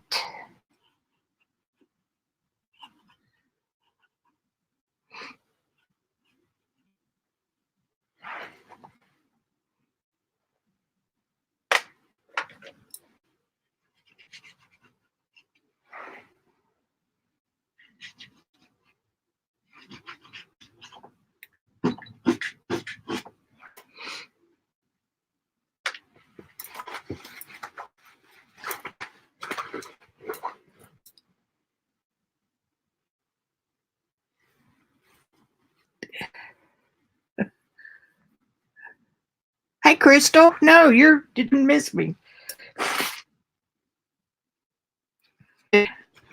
Speaker 1: Hey, Crystal. No, you didn't miss me.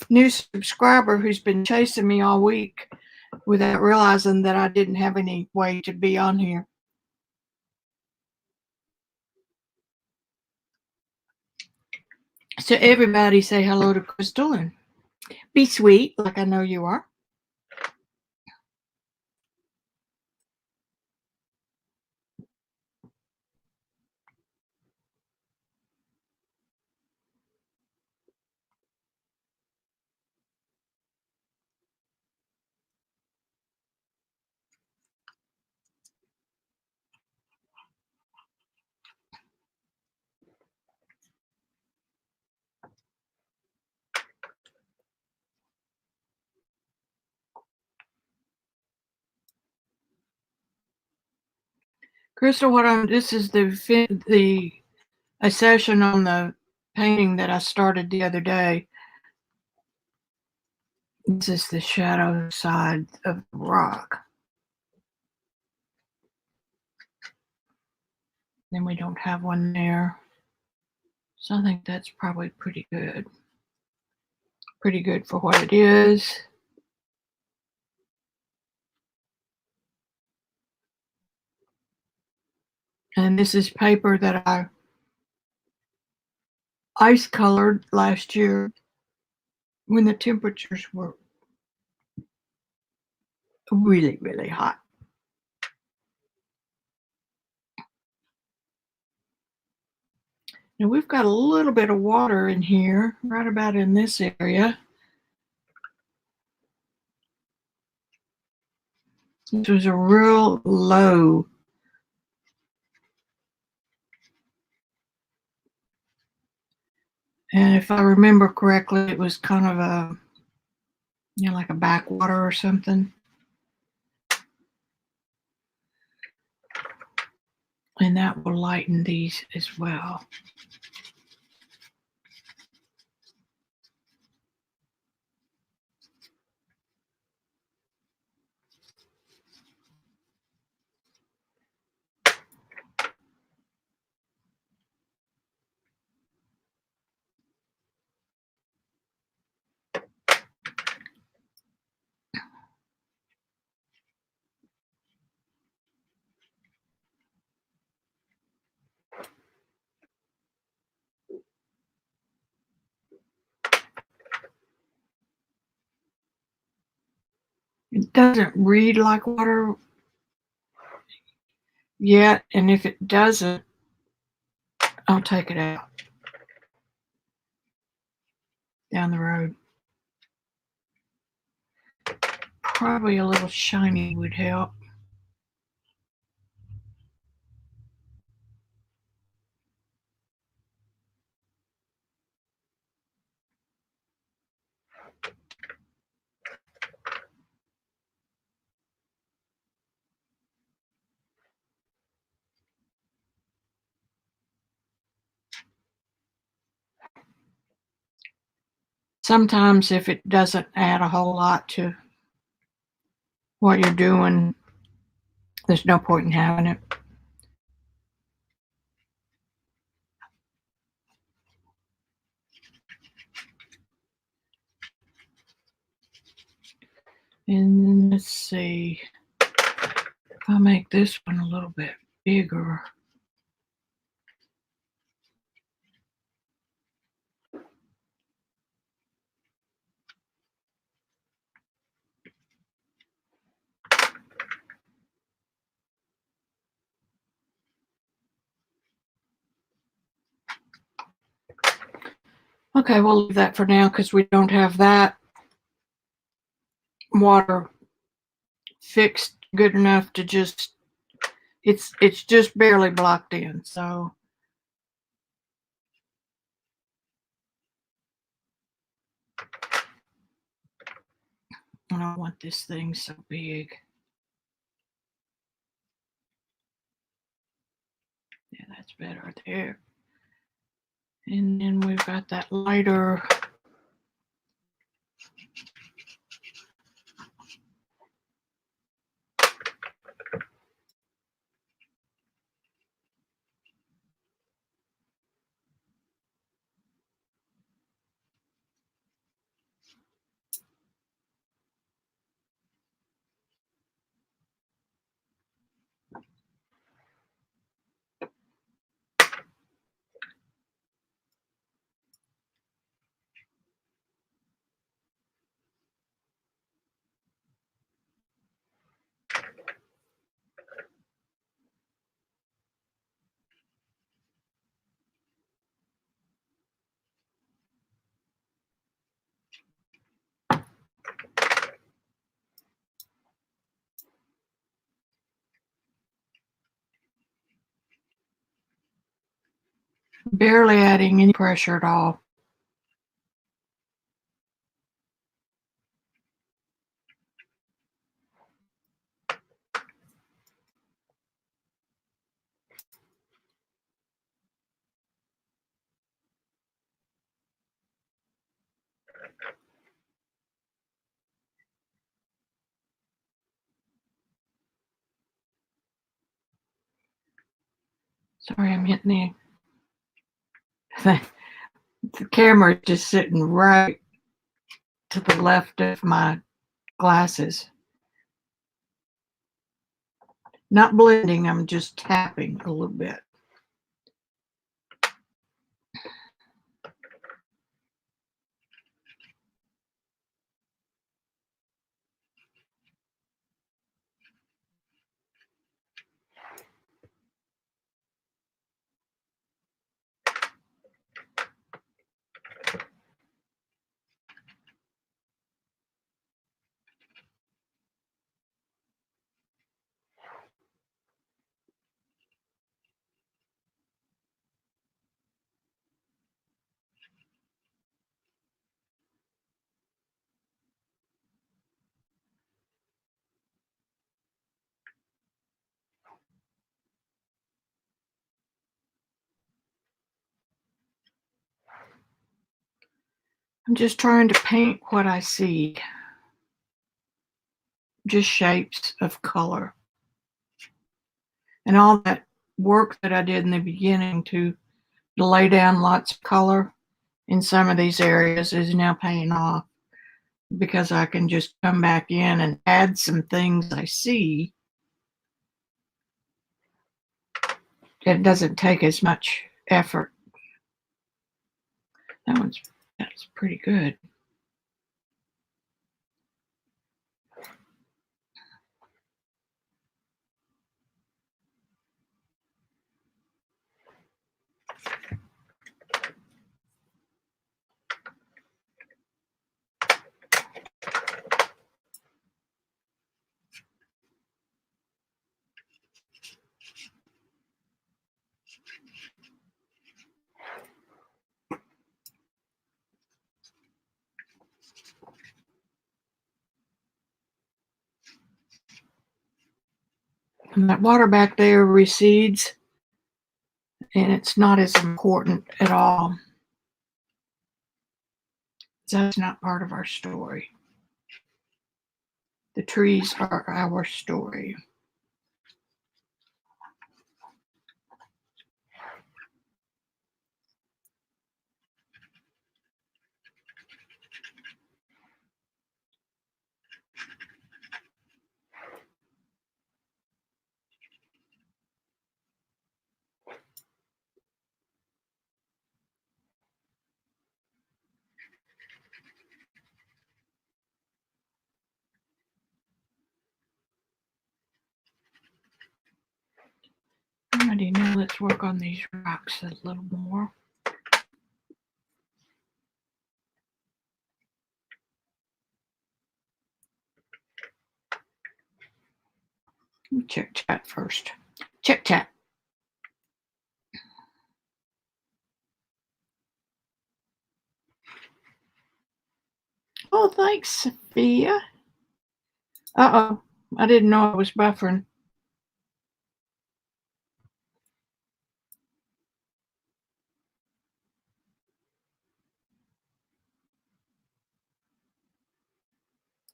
Speaker 1: New subscriber who's been chasing me all week without realizing that I didn't have any way to be on here. So everybody say hello to Crystal and be sweet like I know you are. Crystal, this is a session on the painting that I started the other day. This is the shadow side of the rock. Then we don't have one there. So I think that's probably pretty good. Pretty good for what it is. And this is paper that I ice colored last year when the temperatures were really, really hot. Now we've got a little bit of water in here, right about in this area. This was a real low. And if I remember correctly, it was kind of a, like a backwater or something. And that will lighten these as well. It doesn't read like water yet, and if it doesn't, I'll take it out. down the road. Probably a little shiny would help. Sometimes if it doesn't add a whole lot to what you're doing, there's no point in having it. And then let's see, if I make this one a little bit bigger. Okay, we'll leave that for now because we don't have that water fixed good enough to just, it's just barely blocked in, so. I don't want this thing so big. Yeah, that's better there. And then we've got that lighter. Barely adding any pressure at all. Sorry, I'm hitting the camera is just sitting right to the left of my glasses. Not blending, I'm just tapping a little bit. I'm just trying to paint what I see. Just shapes of color. And all that work that I did in the beginning to lay down lots of color in some of these areas is now paying off, because I can just come back in and add some things I see. It doesn't take as much effort. That's pretty good. And that water back there recedes, and it's not as important at all. That's not part of our story. The trees are our story. Alrighty, now let's work on these rocks a little more. Let me check chat first. Check chat. Oh, thanks, Sophia. Uh-oh, I didn't know I was buffering.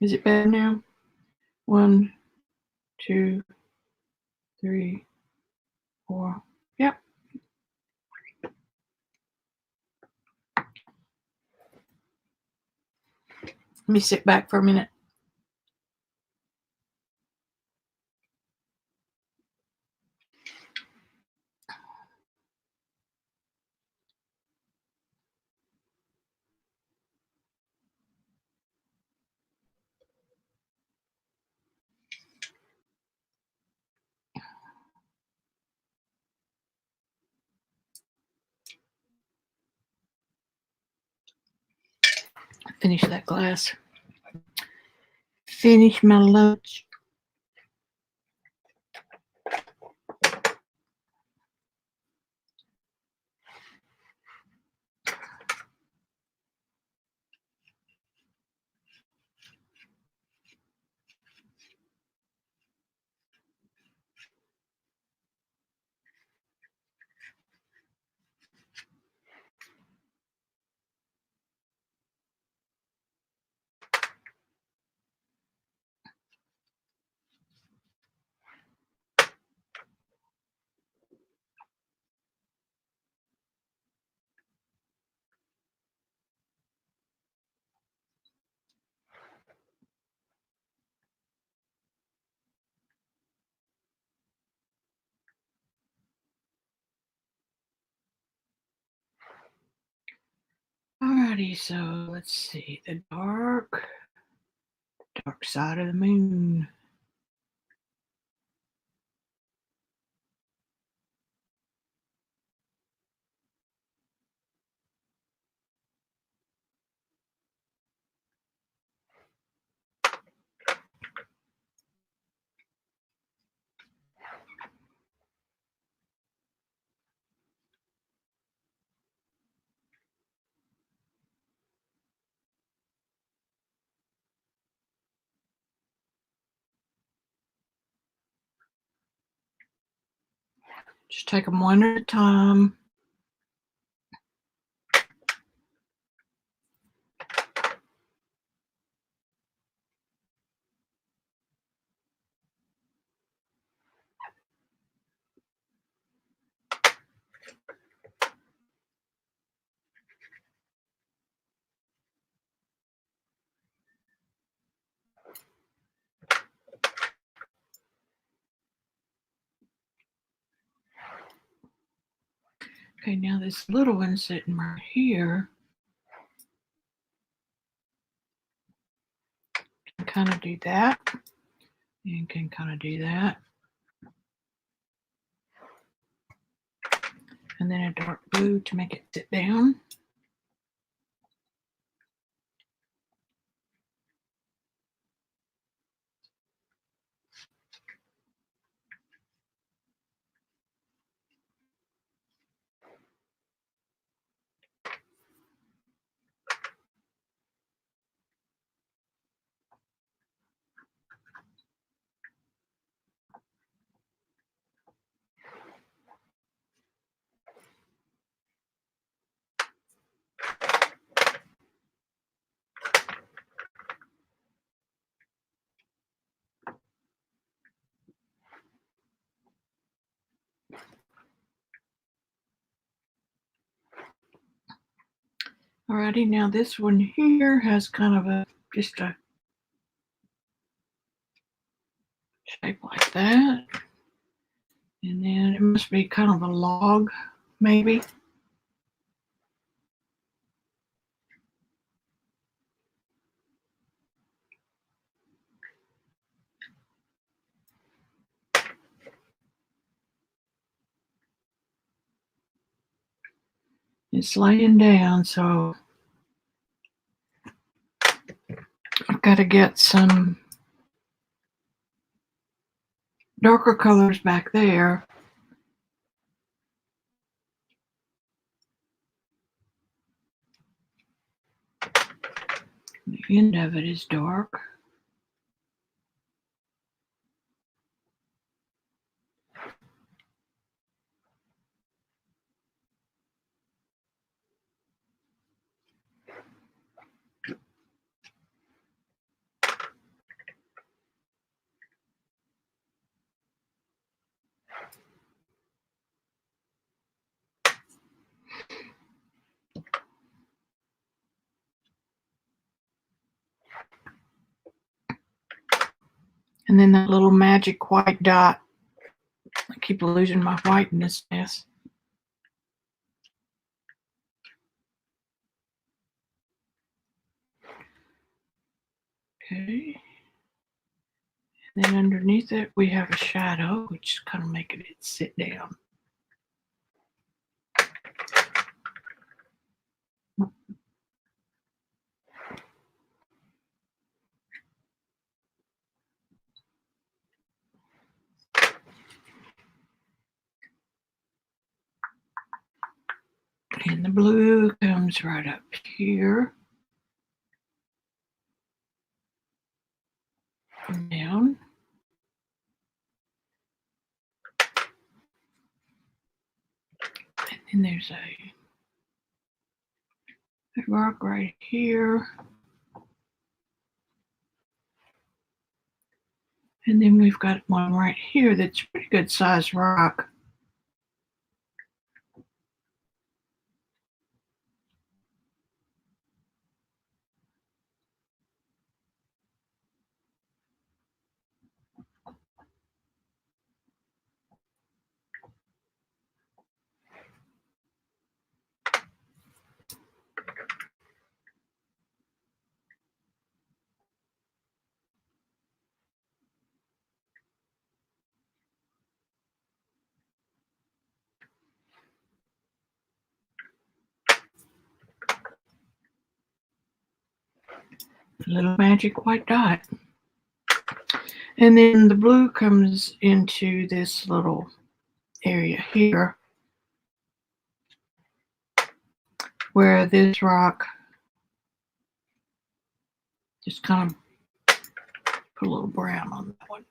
Speaker 1: Is it better now? 1, 2, 3, 4. Yep. Let me sit back for a minute. Finish that glass. Finish my lunch. Alrighty, so let's see. The dark side of the moon. Just take them one at a time. Okay, now this little one sitting right here. Can kind of do that. And can kind of do that. And then a dark blue to make it sit down. Alrighty, now this one here has kind of just a shape like that. And then it must be kind of a log, maybe. It's laying down, so I've got to get some darker colors back there. The end of it is dark. And then that little magic white dot. I keep losing my white in this mess. Okay. And then underneath it, we have a shadow, which is kind of making it sit down. And the blue comes right up here. And down. And then there's a rock right here. And then we've got one right here that's a pretty good sized rock. A little magic white dot. And then the blue comes into this little area here where this rock just kind of put a little brown on that one.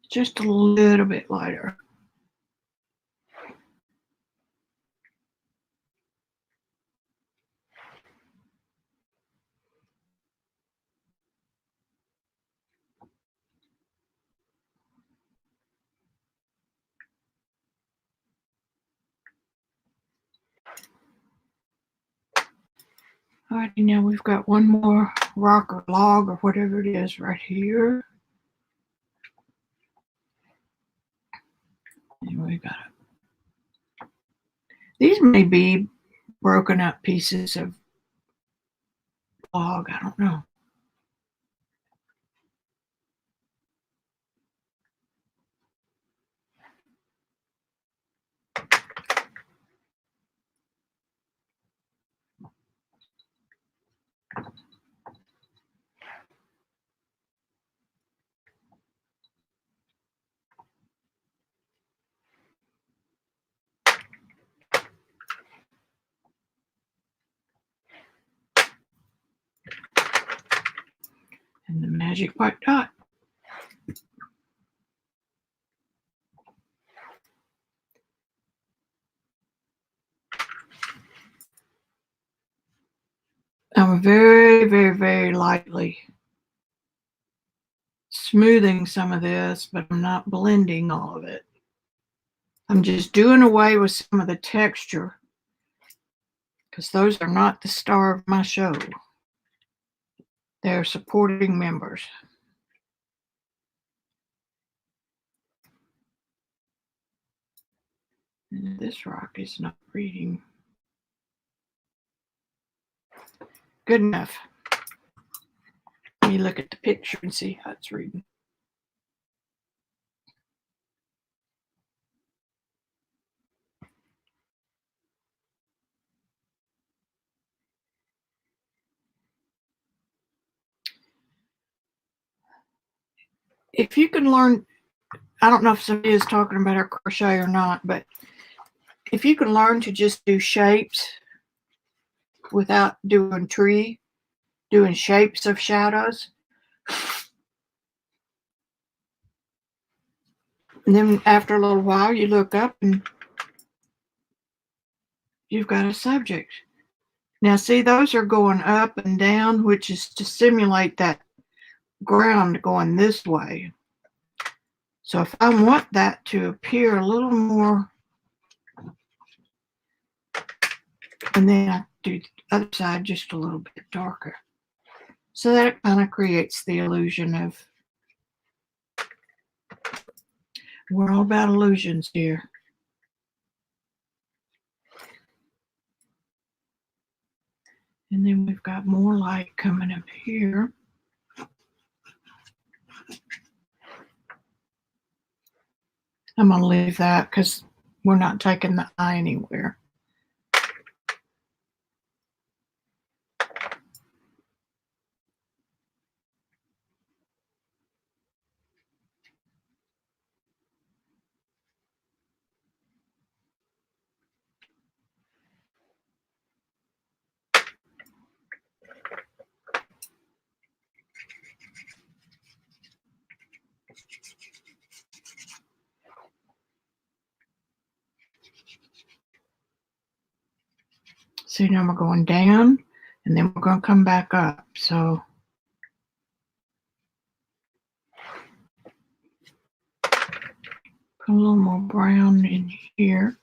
Speaker 1: Just a little bit lighter. Alrighty, now we've got one more rock or log or whatever it is right here. And we got it. These may be broken up pieces of log, I don't know. magic white dot. I'm very, very, very lightly smoothing some of this, but I'm not blending all of it. I'm just doing away with some of the texture because those are not the star of my show. They're supporting members. And this rock is not reading. Good enough. Let me look at the picture and see how it's reading. If you can learn, I don't know if somebody is talking about our crochet or not, but if you can learn to just do shapes without doing tree, doing shapes of shadows, and then after a little while you look up and you've got a subject. Now see, those are going up and down, which is to simulate that ground going this way. So if I want that to appear a little more, and then I do the other side just a little bit darker. So that it kind of creates the illusion of, we're all about illusions here. And then we've got more light coming up here. I'm going to leave that because we're not taking the eye anywhere. See, now we're going down and then we're going to come back up. So put a little more brown in here.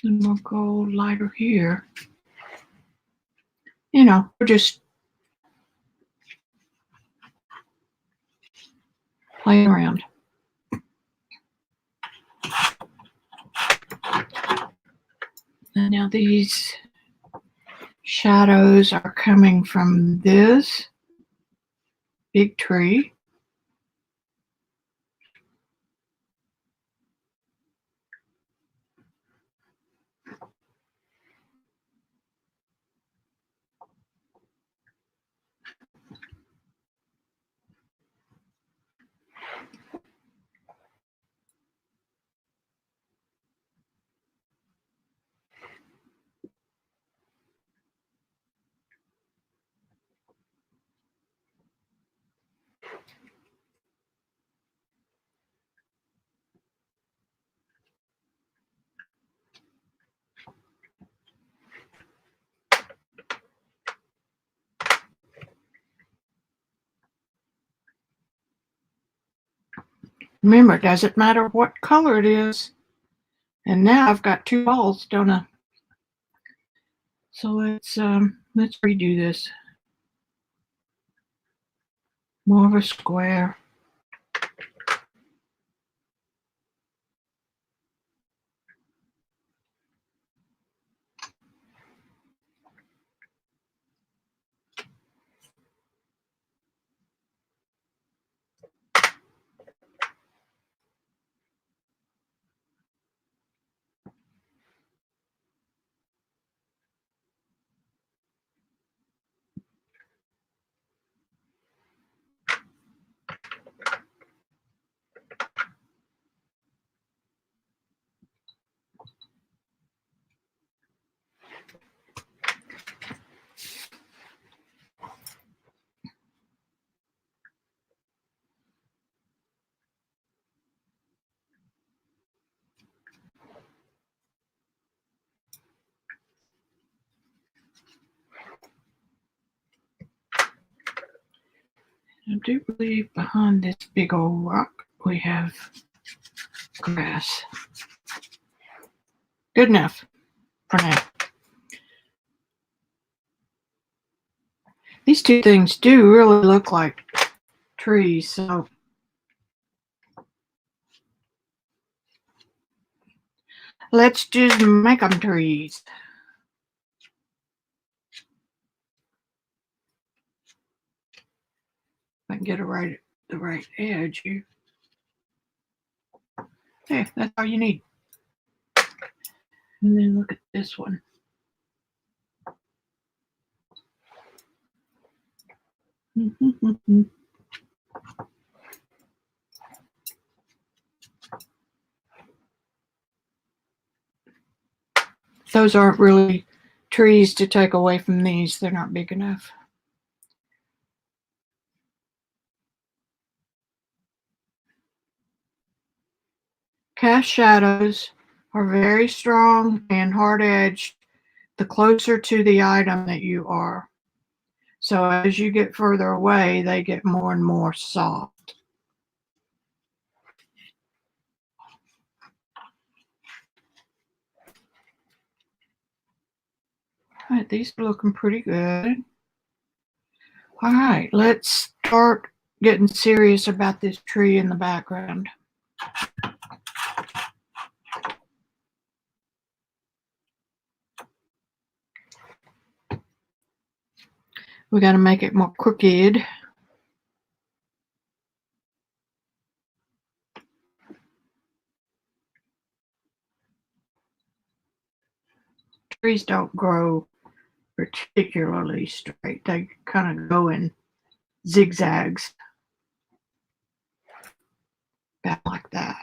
Speaker 1: And we'll go lighter here. You know, we're just playing around. And now these shadows are coming from this big tree. Remember, it doesn't matter what color it is. And now I've got two balls, don't I? So let's redo this. More of a square. I do believe behind this big old rock we have grass. Good enough for now. These two things do really look like trees, so let's just make them trees. If I can get the right edge here. Yeah, that's all you need. And then look at this one. Those aren't really trees to take away from these. They're not big enough. Cast shadows are very strong and hard-edged the closer to the item that you are. So as you get further away, they get more and more soft. All right, these are looking pretty good. All right, let's start getting serious about this tree in the background. We got to make it more crooked. Trees don't grow particularly straight. They kind of go in zigzags, about like that.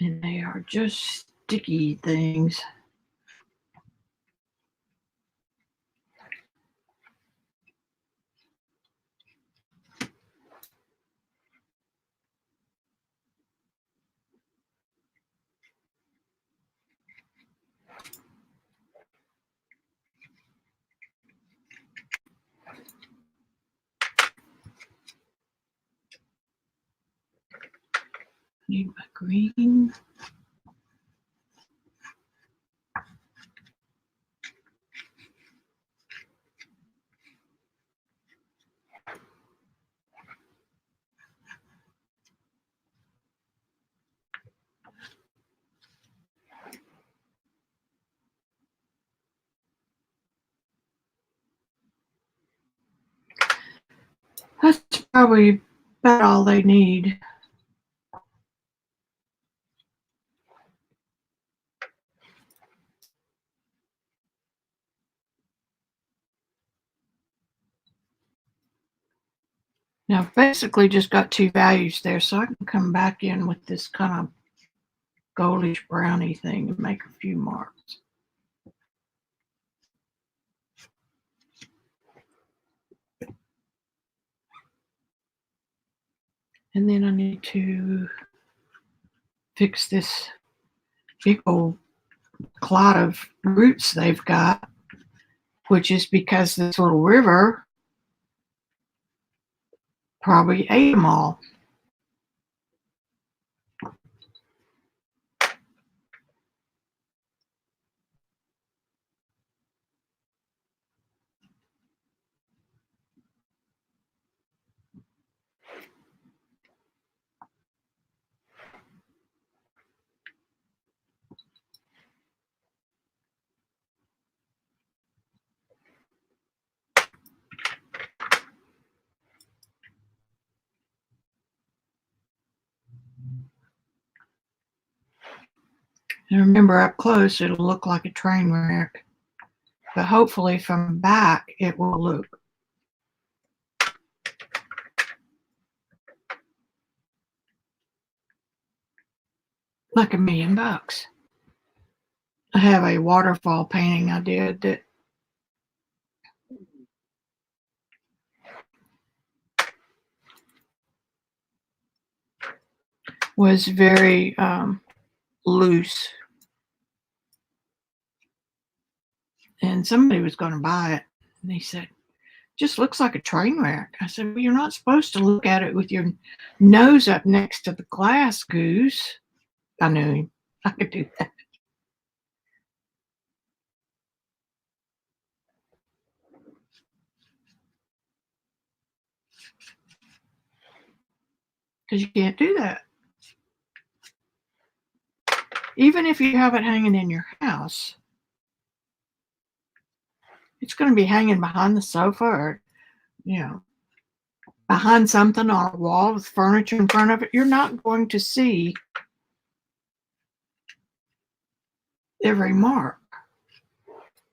Speaker 1: And they are just sticky things. Need my green. That's probably about all they need. Now, I've basically just got two values there, so I can come back in with this kind of goldish browny thing and make a few marks. And then I need to fix this big old clot of roots they've got, which is because this little river probably ate them all. And remember, up close, it'll look like a train wreck. But hopefully from back, it will look like $1,000,000. I have a waterfall painting I did that was very loose, and somebody was going to buy it, and they said, just looks like a train wreck. I said, well, you're not supposed to look at it with your nose up next to the glass, goose. I knew him. I could do that. Because you can't do that. Even if you have it hanging in your house, it's going to be hanging behind the sofa or, behind something on a wall with furniture in front of it. You're not going to see every mark.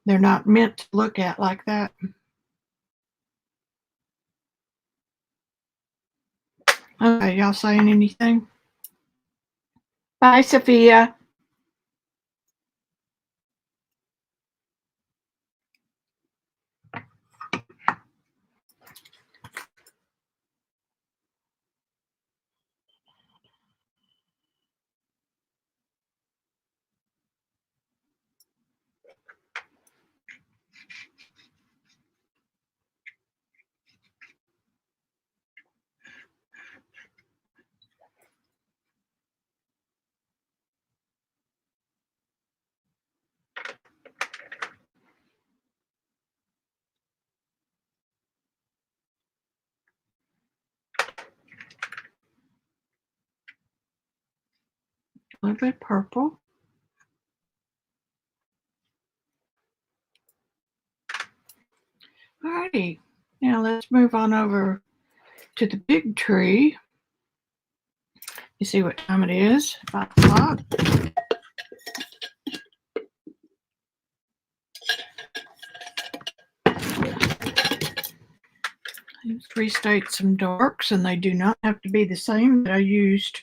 Speaker 1: They're not meant to look at like that. Okay, y'all saying anything? Bye, Sophia. A little bit purple. Alrighty, now let's move on over to the big tree. You see what time it is? 5 o'clock. Let's restate some darks, and they do not have to be the same that I used.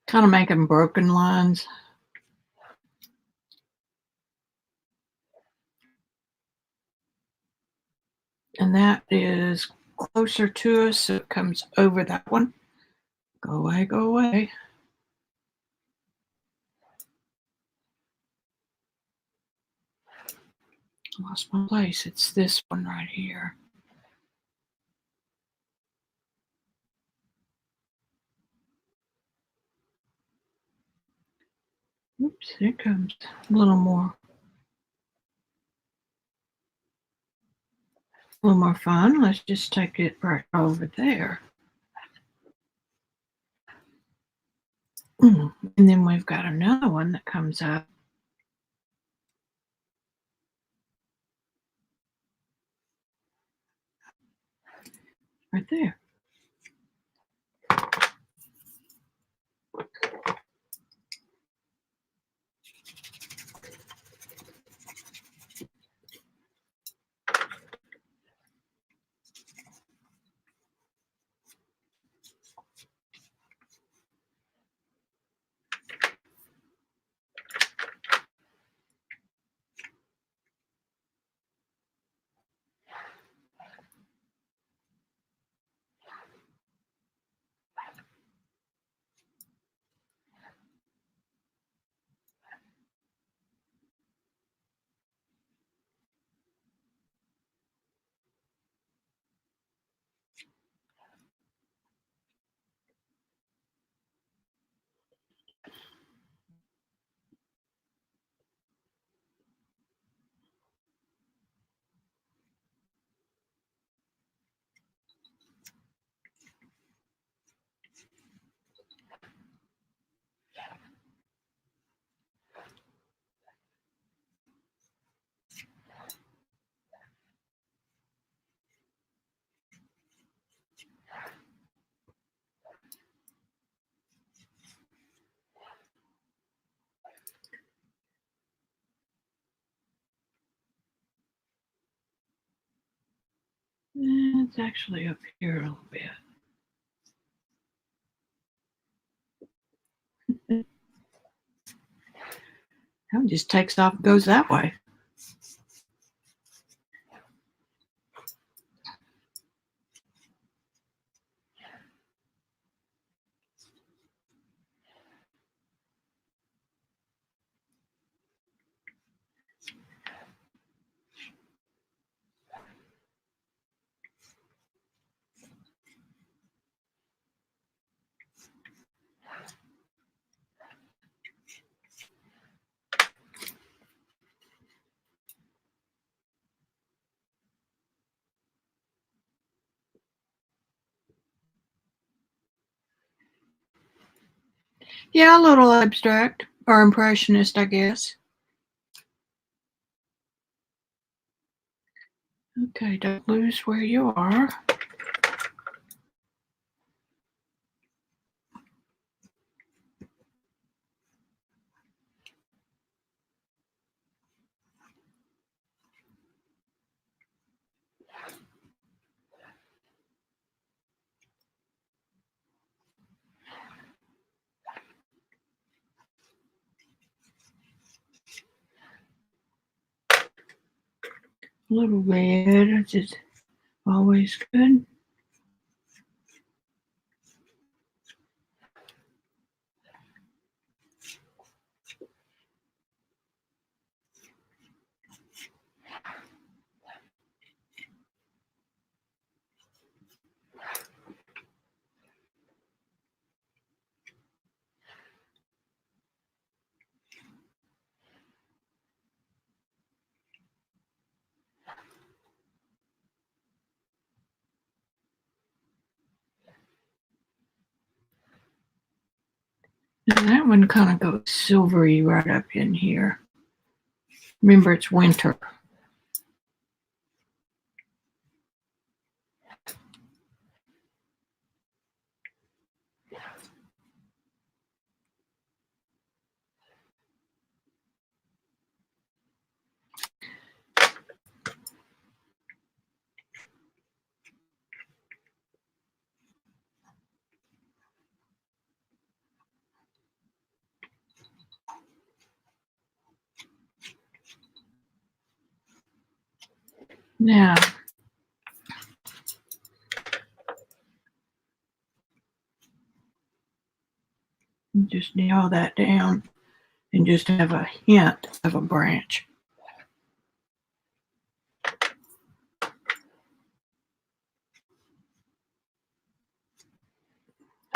Speaker 1: Kind of making broken lines. And that is closer to us, so it comes over that one. Go away, go away. Lost my place. It's this one right here. Oops, here comes a little more fun. Let's just take it right over there. And then we've got another one that comes up. Right there. It's actually up here a little bit. That just takes off and goes that way. Yeah, a little abstract or impressionist, I guess. Okay, don't lose where you are. A little red, which is always good. And that one kind of goes silvery right up in here. Remember, it's winter. Now, just nail that down and just have a hint of a branch.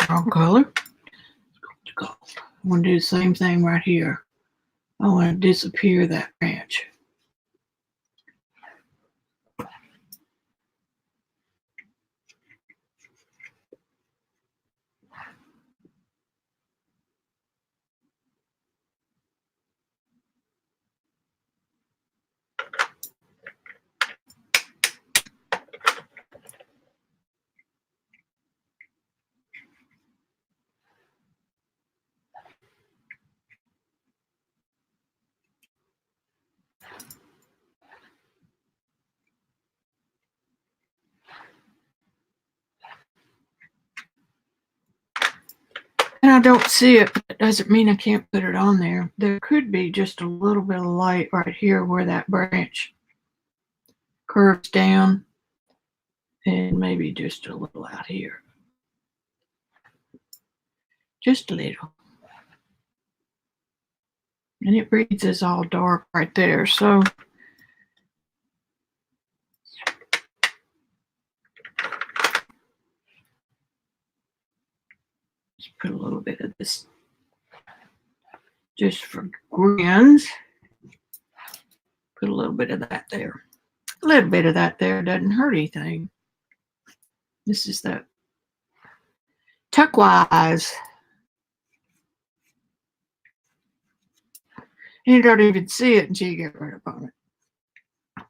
Speaker 1: Wrong color. I'm going to do the same thing right here. I want to disappear that branch. And I don't see it, but it doesn't mean I can't put it on there. There could be just a little bit of light right here where that branch curves down, and maybe just a little out here. Just a little. And it breathes all dark right there, so just put a little bit of this just for grins. Put a little bit of that there. A little bit of that there doesn't hurt anything. This is that tuckwise. And you don't even see it until you get right up on it.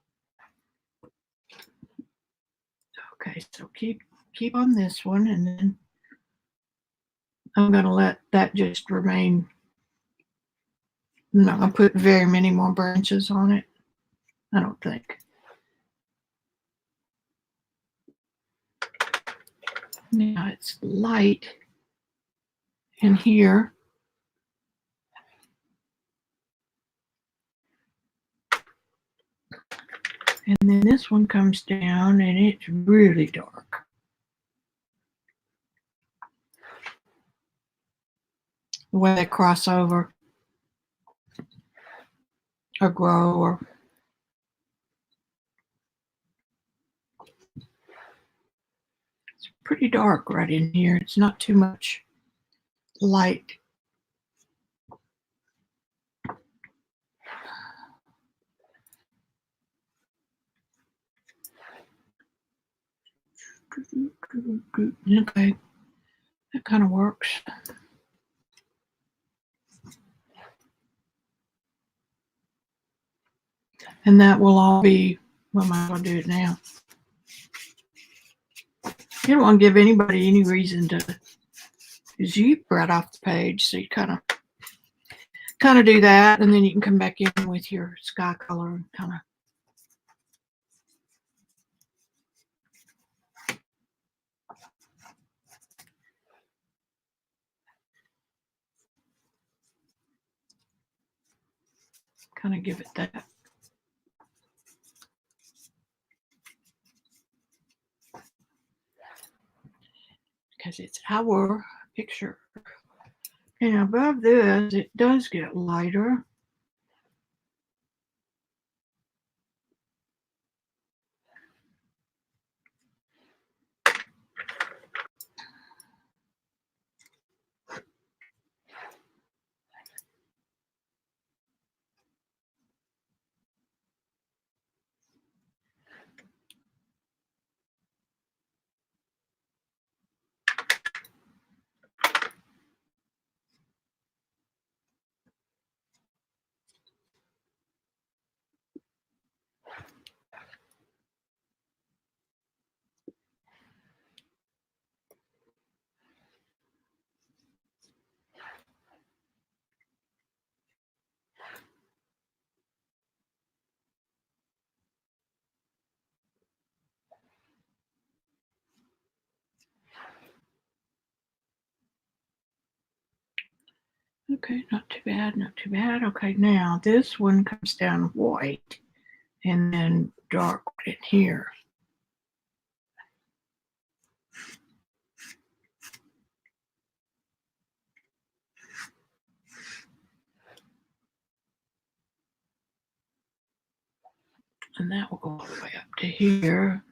Speaker 1: Okay, so keep on this one, and then I'm going to let that just remain. I'm not going to put very many more branches on it, I don't think. Now it's light in here. And then this one comes down and it's really dark. The way they cross over or grow or it's pretty dark right in here. It's not too much light. Okay, that kind of works. And that will all be, well, I might as well do it now. You don't want to give anybody any reason to zip right off the page. So you kind of do that, and then you can come back in with your sky color and kind of give it that. Because it's our picture. And above this, it does get lighter. Okay, not too bad, not too bad. Okay, now this one comes down white and then dark in here. And that will go all the way up to here.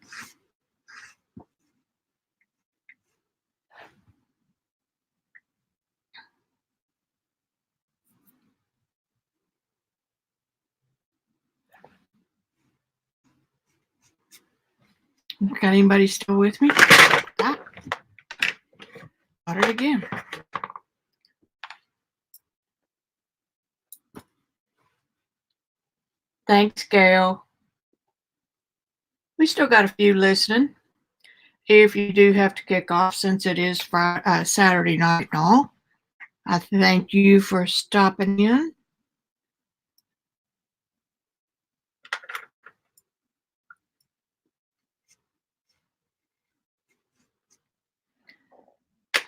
Speaker 1: Got anybody still with me? Ah, got it again. Thanks, Gail. We still got a few listening. If you do have to kick off, since it is Friday, Saturday night and all, I thank you for stopping in.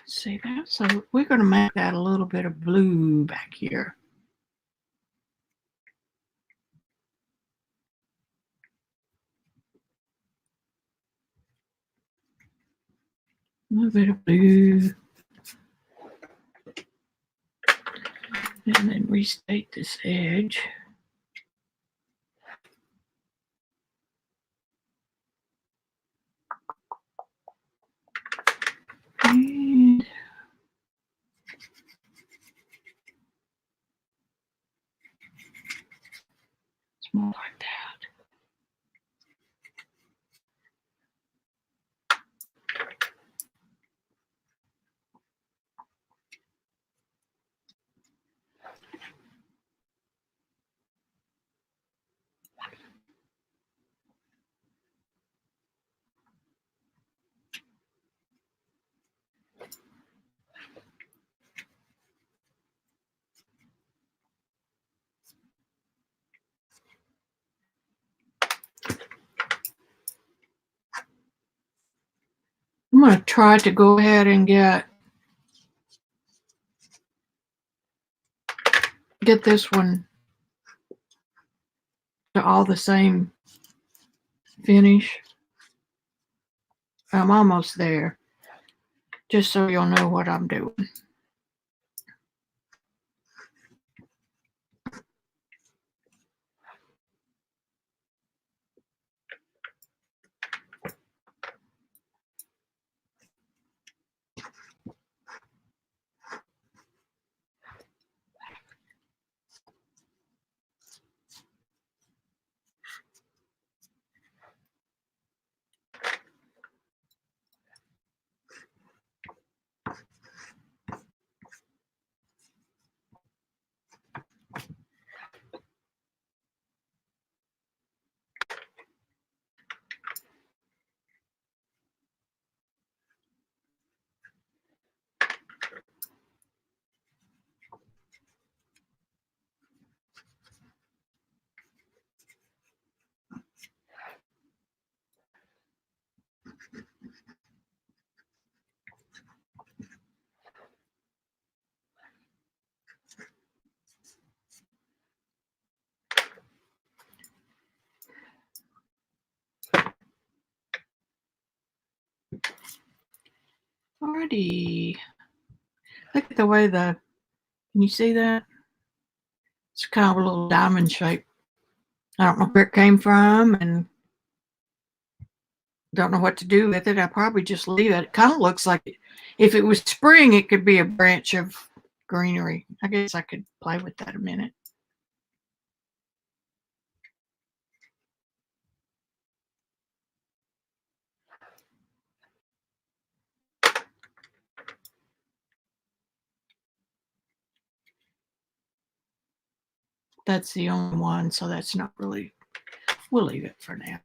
Speaker 1: See that? So we're going to make that a little bit of blue back here. A little bit of blue. And then restate this edge. And it's more like that. going to try to go ahead and get this one to all the same finish. I'm almost there, just so you'll know what I'm doing. Alrighty. Look at the way can you see that? It's kind of a little diamond shape. I don't know where it came from and don't know what to do with it. I probably just leave it. It kind of looks like if it was spring, it could be a branch of greenery. I guess I could play with that a minute. That's the only one, so that's not really, we'll leave it for now.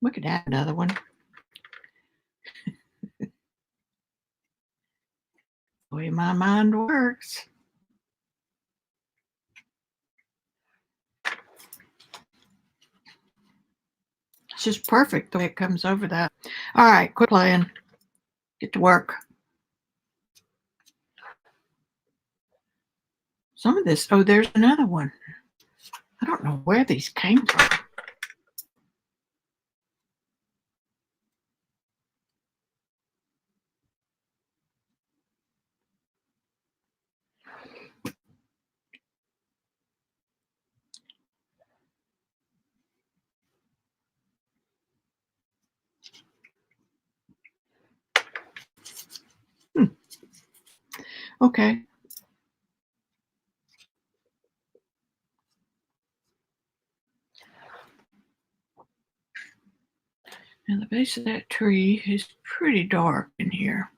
Speaker 1: We could add another one. The way my mind works. It's just perfect the way it comes over that. All right, quit playing. Get to work. Some of this, oh, there's another one. I don't know where these came from. Okay. Now the base of that tree is pretty dark in here.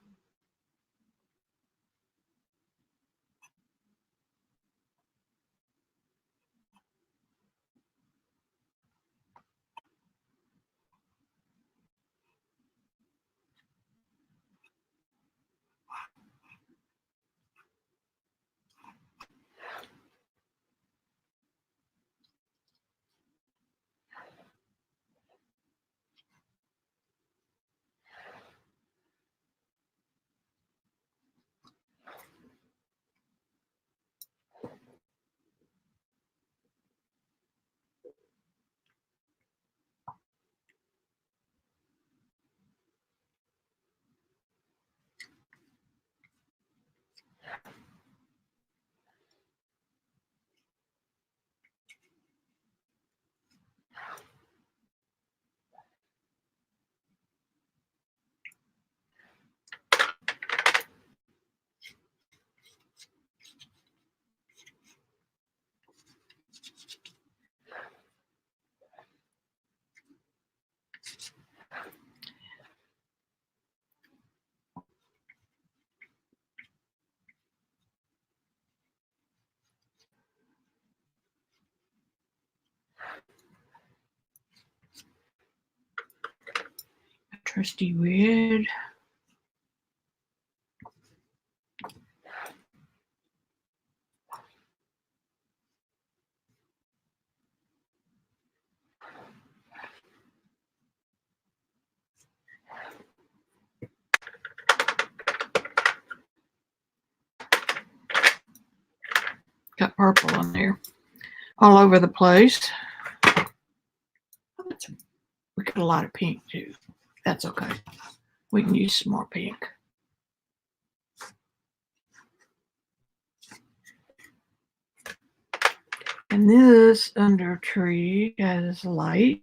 Speaker 1: A trusty red. purple in there all over the place. We got a lot of pink too. That's okay. We can use some more pink. And this under tree has light.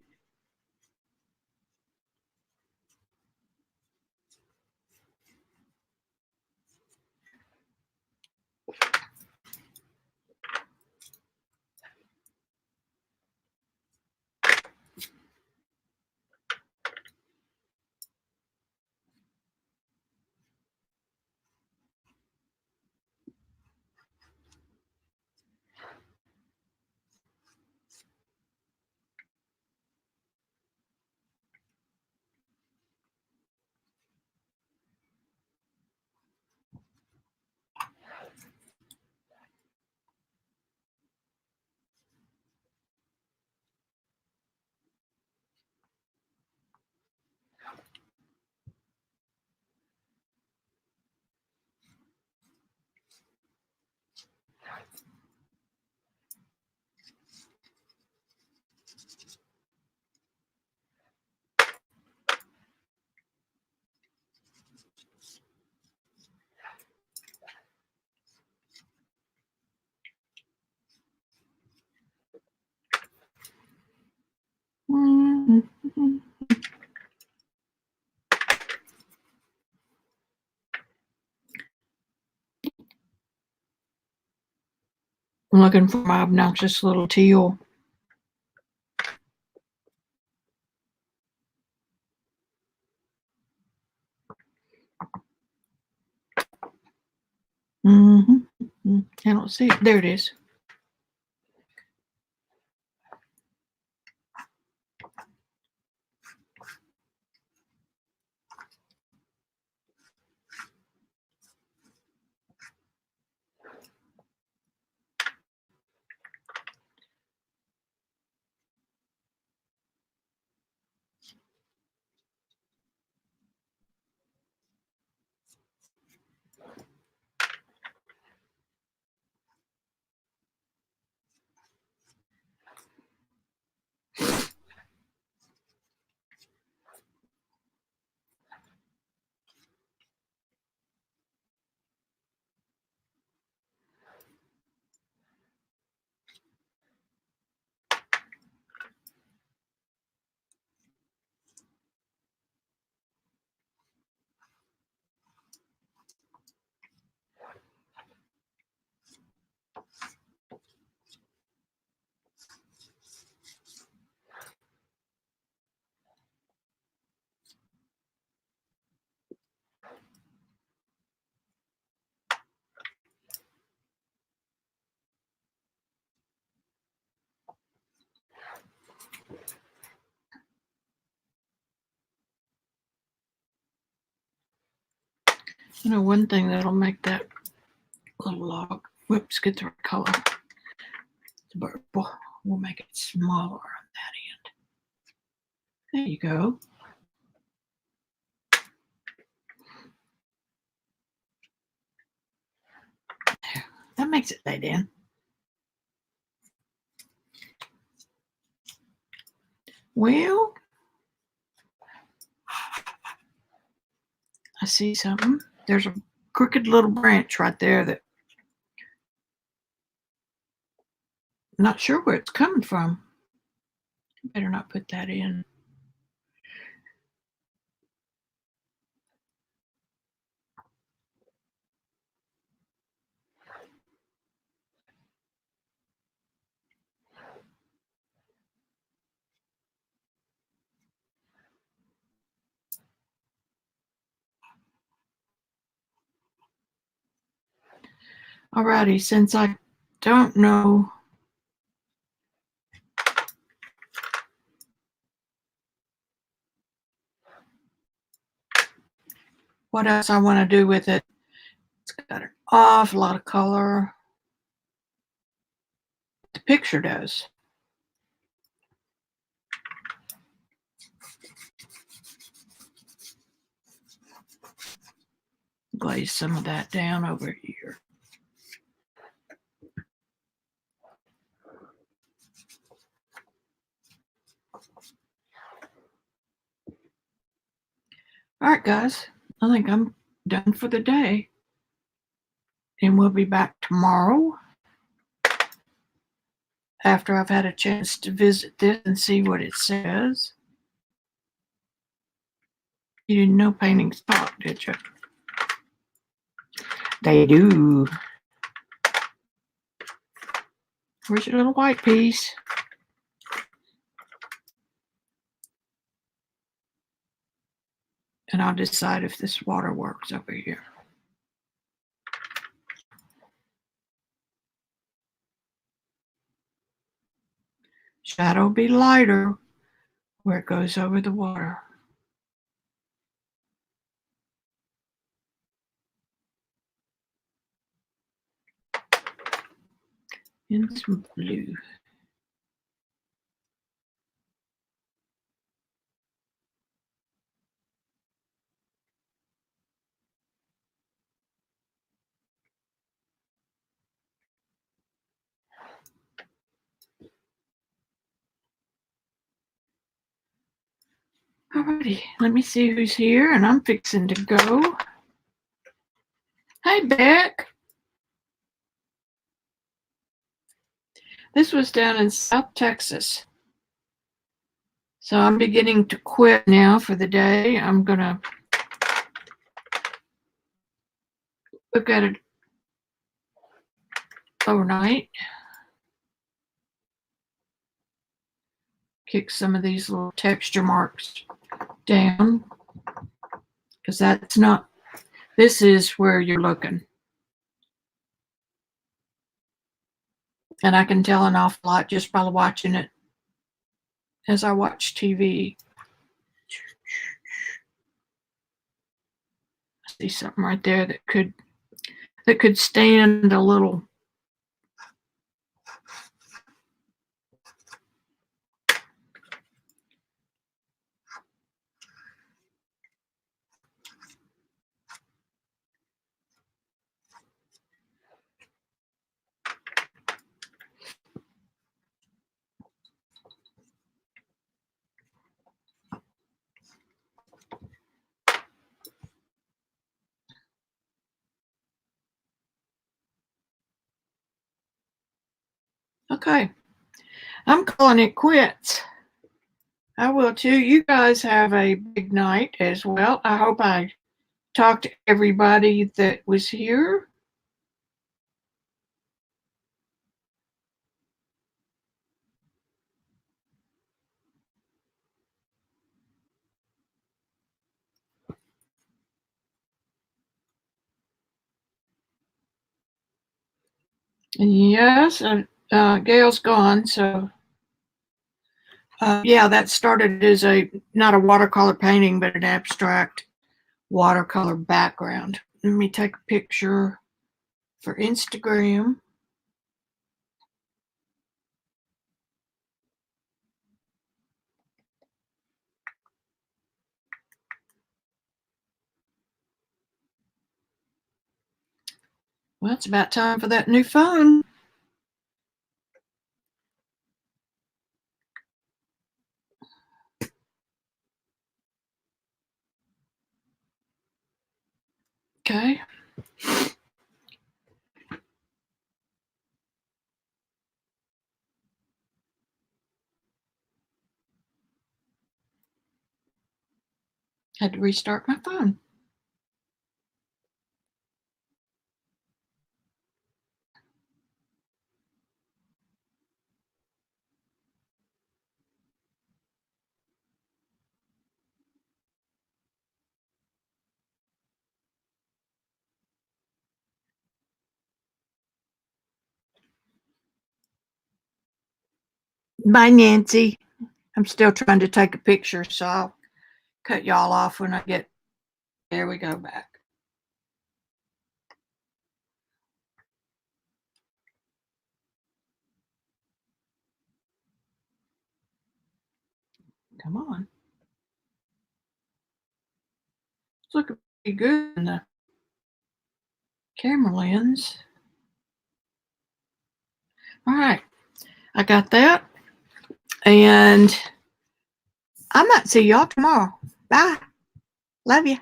Speaker 1: I'm looking for my obnoxious little teal. I don't see it. There it is. You know, one thing that'll make that little log, whoops, get the right color. We'll make it smaller on that end. There you go. There. That makes it laid in. Well, I see something. There's a crooked little branch right there that I'm not sure where it's coming from. Better not put that in. Alrighty, since I don't know what else I want to do with it, it's got an awful lot of color. The picture does. Glaze some of that down over here. All right, guys, I think I'm done for the day. And we'll be back tomorrow after I've had a chance to visit this and see what it says. You didn't know paintings talk, did you? They do. Where's your little white piece? And I'll decide if this water works over here. Shadow be lighter where it goes over the water. And some blue. Alrighty, let me see who's here, and I'm fixing to go. Hey, Beck. This was down in South Texas. So I'm beginning to quit now for the day. I'm going to look at it overnight. Kick some of these little texture marks down, because that's not, this is where you're looking. And I can tell an awful lot just by watching it as I watch TV. I see something right there that could stand a little. Okay, I'm calling it quits. I will too. You guys have a big night as well. I hope I talked to everybody that was here. Yes, Gail's gone, so yeah, that started as not a watercolor painting, but an abstract watercolor background. Let me take a picture for Instagram. Well, it's about time for that new phone. Okay. Had to restart my phone. Bye, Nancy. I'm still trying to take a picture, so I'll cut y'all off when I get, there we go back. Come on. It's looking pretty good in the camera lens. All right, I got that. And I might see y'all tomorrow. Bye. Love you.